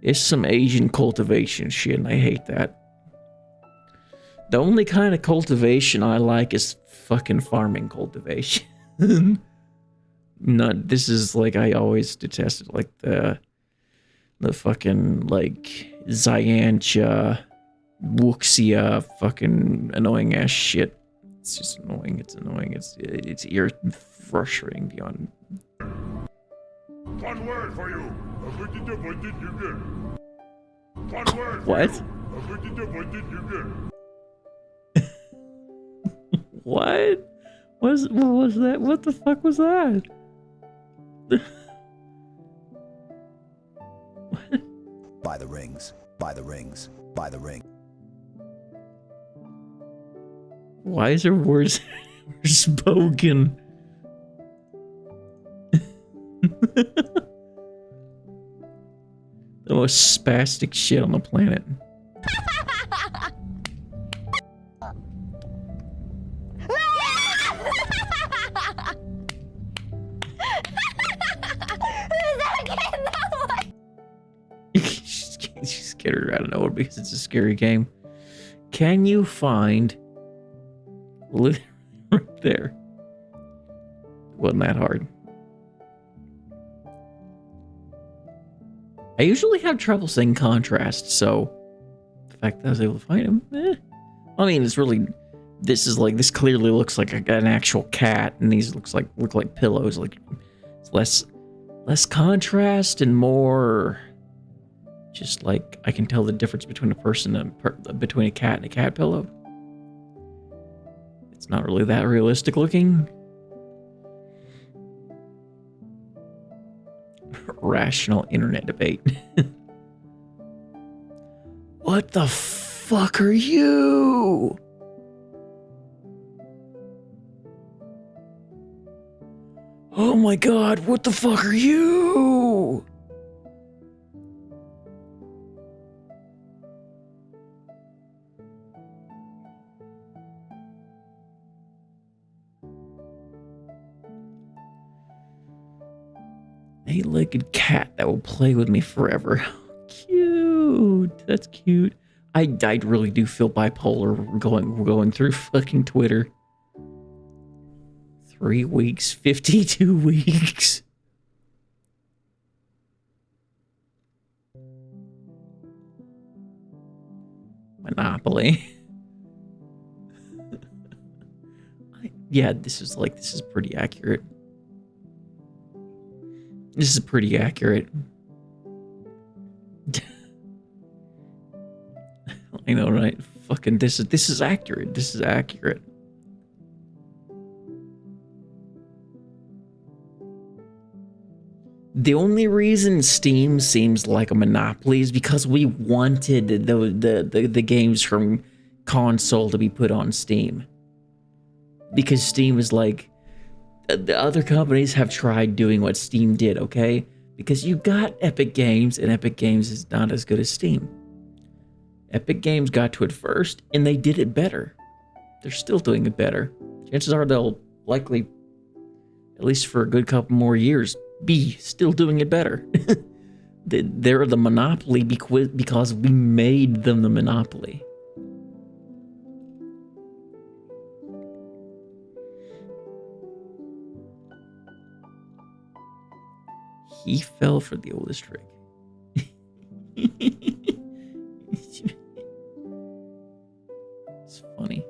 It's some Asian cultivation shit, and I hate that. The only kind of cultivation I like is fucking farming cultivation. This is like, I always detested, like, the fucking, like, Zyantia, Wuxia, fucking annoying ass shit. It's just annoying. It's annoying. It's ear frustrating beyond. One word for you. One word. What? What? What was that? What the fuck was that? By the rings. Why is there words spoken? The most spastic shit on the planet. She's scared her out of nowhere because it's a scary game. Can you find right there? Wasn't that hard. I usually have trouble saying contrast, so the fact that I was able to find him, I mean, it's really, this clearly looks like an actual cat, and these look like pillows. Like, it's less contrast and more just like I can tell the difference between a person and between a cat and a cat pillow. It's not really that realistic looking. Rational internet debate. What the fuck are you? Oh my god, what the fuck are you? Eight-legged cat that will play with me forever. Cute. That's cute. I really do feel bipolar going through fucking Twitter. 3 weeks, 52 weeks. Monopoly. Yeah, this is pretty accurate. This is pretty accurate. I know, right? Fucking this is accurate. This is accurate. The only reason Steam seems like a monopoly is because we wanted the games from console to be put on Steam. Because Steam is like, the other companies have tried doing what Steam did, okay? Because you got Epic Games, and Epic Games is not as good as Steam. Epic Games got to it first, and they did it better. They're still doing it better. Chances are they'll likely, at least for a good couple more years, be still doing it better. They're the monopoly because we made them the monopoly. He fell for the oldest trick. It's funny.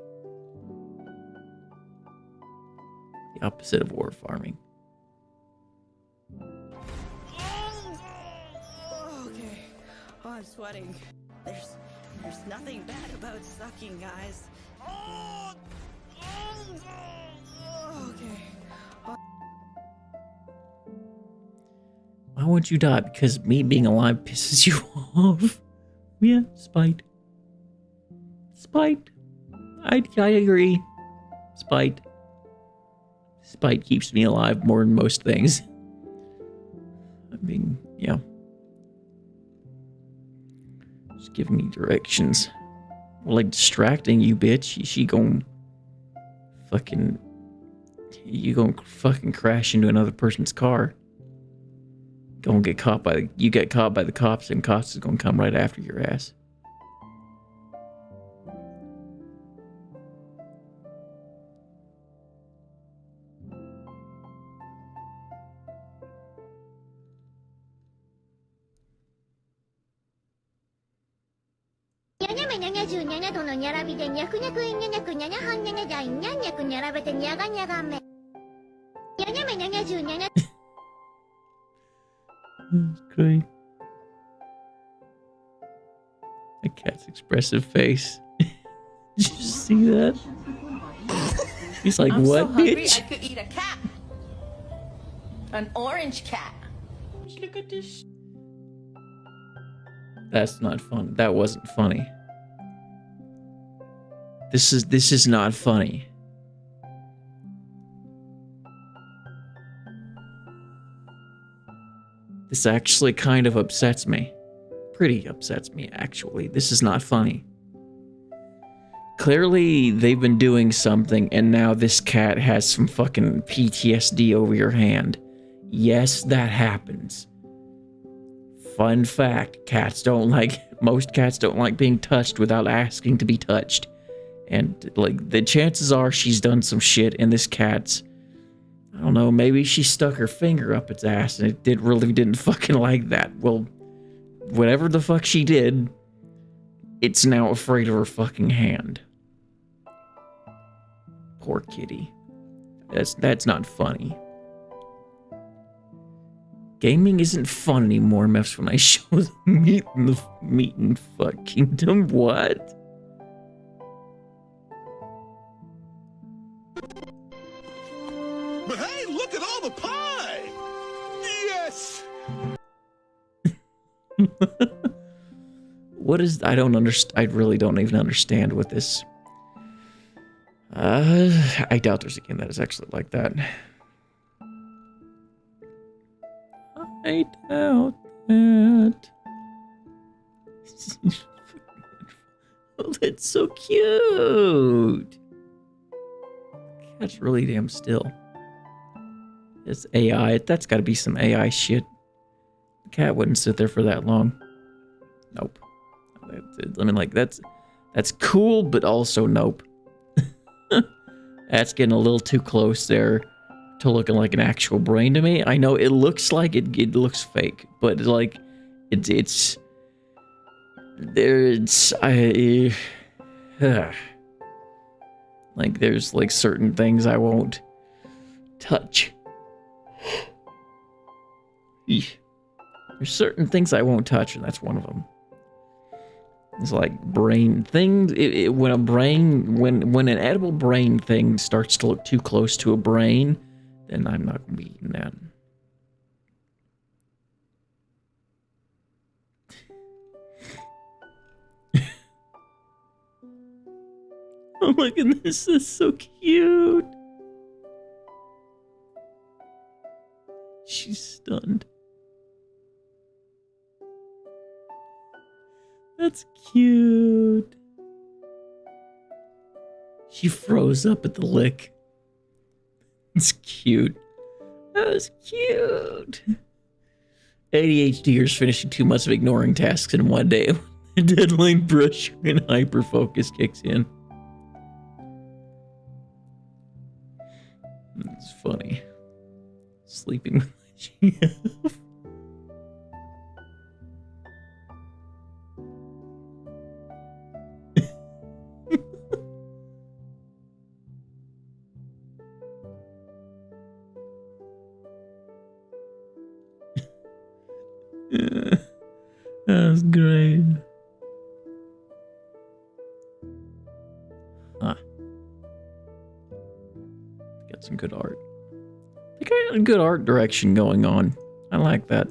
The opposite of war farming. Okay. Oh, I'm sweating. There's nothing bad about sucking, guys. Okay. Why won't you die? Because me being alive pisses you off. Yeah, spite. Spite. I agree. Spite. Spite keeps me alive more than most things. I mean, yeah. Just giving me directions. Well, like distracting you, bitch. She gon' fucking... You gon' fucking crash into another person's car. Gonna get caught by you get caught by the cops, and cops is gonna come right after your ass. Okay. A cat's expressive face. Did you see that? He's like, I'm what, so hungry, bitch? I could eat a cat. An orange cat. Look at this. That's not fun. That wasn't funny. This is not funny. This actually kind of upsets me. Pretty upsets me, actually. This is not funny. Clearly, they've been doing something, and now this cat has some fucking PTSD over your hand. Yes, that happens. Fun fact, most cats don't like being touched without asking to be touched. And, like, the chances are she's done some shit, and this cat's, I don't know, maybe she stuck her finger up its ass and it really didn't fucking like that. Well, whatever the fuck she did, it's now afraid of her fucking hand. Poor kitty. That's not funny. Gaming isn't fun anymore, Mefs, when I show the meat and fuck kingdom. What? But hey, look at all the pie! Yes! What is... I don't understand. I really don't even understand what this... I doubt there's a game that is actually like that. I doubt that. Oh, that's so cute. Cat's really damn still. It's AI. That's got to be some AI shit. The cat wouldn't sit there for that long. Nope. I mean, like, that's cool, but also nope. That's getting a little too close there to looking like an actual brain to me. I know it looks like it looks fake, but like it's like there's like certain things I won't touch. There's certain things I won't touch, and that's one of them. It's like brain things. When an edible brain thing starts to look too close to a brain, then I'm not gonna be eating that. Oh my goodness, this is so cute. She's stunned. That's cute. She froze up at the lick. It's cute. That was cute. ADHDers finishing 2 months of ignoring tasks in one day. Deadline pressure and hyperfocus kicks in. It's funny. Sleeping with GF. That's great. Huh. Got some good art. They got a good art direction going on. I like that.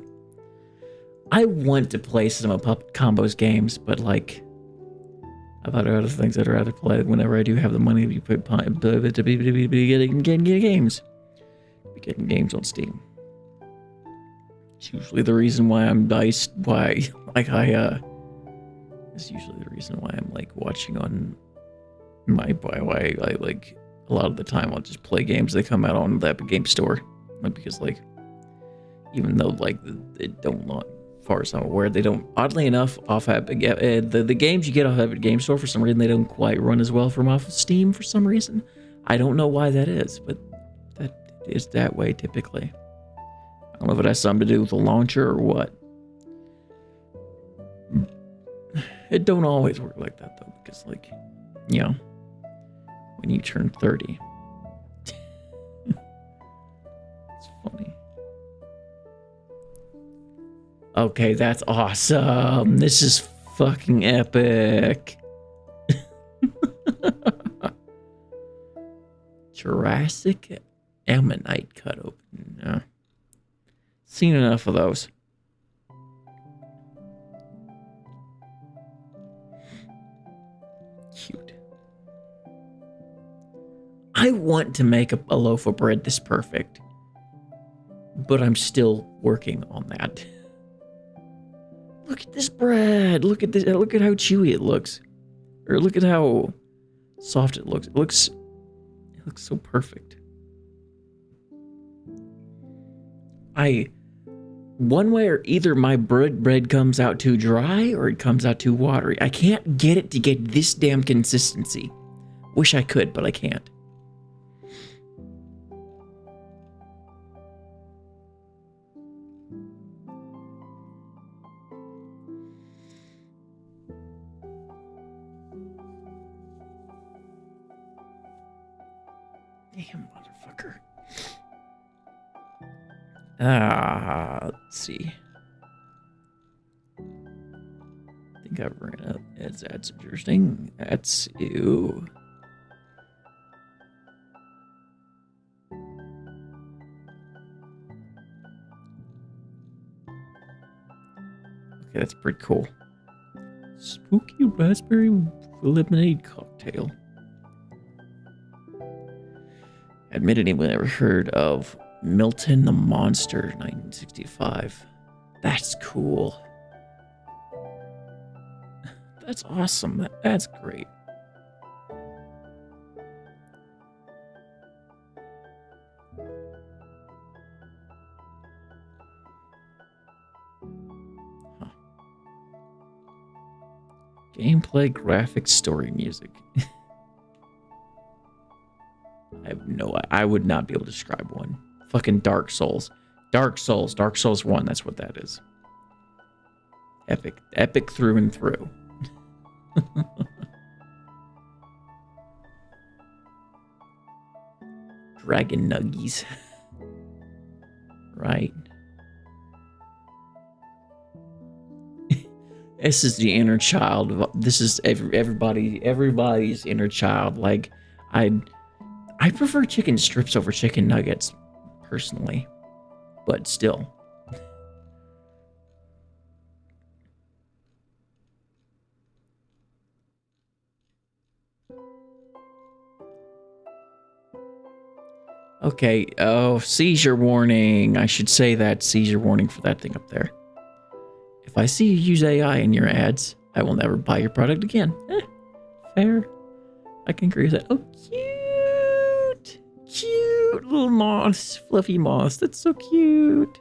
I want to play some of Puppet Combo's games, but like, I thought there are other things I'd rather play whenever I do have the money to be getting games. Be getting games on Steam. It's usually the reason why I'm diced. It's usually the reason why I'm like watching on my why I like a lot of the time I'll just play games that come out on the Epic Game Store, like, because like even though like they don't, as far as I'm aware, they don't, oddly enough, off Epic the games you get off Epic Game Store, for some reason they don't quite run as well from off of Steam for some reason. I don't know why that is, but that is that way typically. I don't know if it has something to do with the launcher or what. It don't always work like that though, because like, you know, when you turn 30. It's funny. Okay, that's awesome. This is fucking epic. Jurassic Ammonite cut open. Seen enough of those. Cute. I want to make a loaf of bread this perfect, but I'm still working on that. Look at this bread. Look at this. Look at how chewy it looks, or look at how soft it looks. It looks so perfect. One way or either my bread comes out too dry or it comes out too watery. I can't get it to get this damn consistency. Wish I could, but I can't. Damn motherfucker. Let's see. I think I've ran up. That's interesting. That's ew. Okay, that's pretty cool. Spooky raspberry lemonade cocktail. Admit anyone ever heard of Milton the Monster, 1965. That's cool. That's awesome. That's great. Huh. Gameplay, graphics, story, music. I would not be able to describe one. Fucking Dark Souls. Dark Souls 1, that's what that is. Epic through and through. Dragon Nuggies. Right. This is the inner child. This is everybody's inner child. Like, I prefer chicken strips over chicken nuggets, personally. But still. Okay, oh, seizure warning. I should say that, seizure warning for that thing up there. If I see you use AI in your ads, I will never buy your product again. Fair. I can agree with that. Oh, cute! Cute little moss, fluffy moss. That's so cute.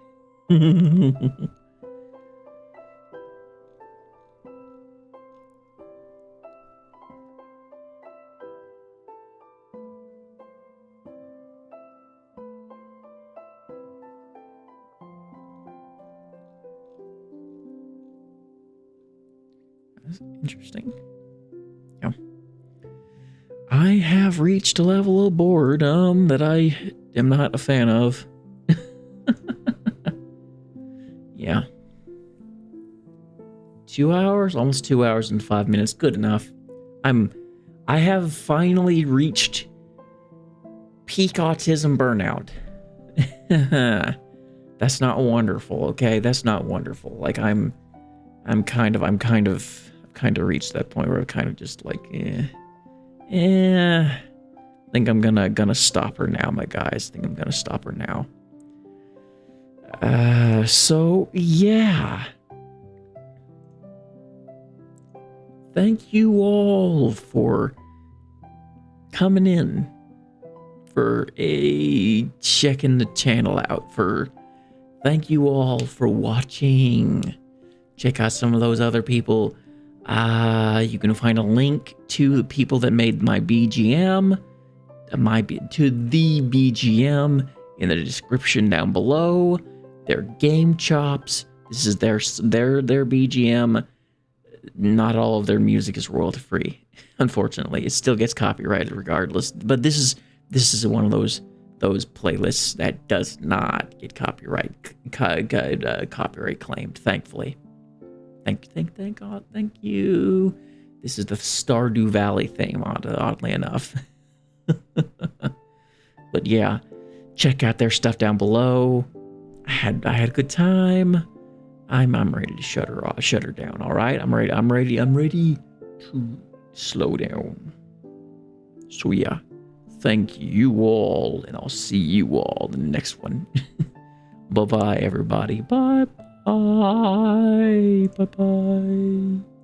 That's interesting. Yeah. I have reached a level of boredom that I am not a fan of. Yeah. 2 hours? Almost 2 hours and 5 minutes. Good enough. I have finally reached peak autism burnout. That's not wonderful, okay? That's not wonderful. Like, I'm kind of reached that point where I'm kind of just like, I think I'm gonna stop her now, my guys. I think I'm gonna stop her now. So yeah. Thank you all for coming in, for checking the channel out, thank you all for watching. Check out some of those other people. You can find a link to the people that made my BGM, to the BGM in the description down below. Their game chops. This is their BGM. Not all of their music is royalty free, unfortunately. It still gets copyrighted regardless. But this is one of those playlists that does not get copyright claimed, thankfully. Thank God, thank you. This is the Stardew Valley theme, oddly enough. But yeah, check out their stuff down below. I had a good time. I'm ready to shut her down. All right, I'm ready to slow down. So yeah, thank you all, and I'll see you all in the next one. Bye bye, everybody. Bye bye. Bye bye.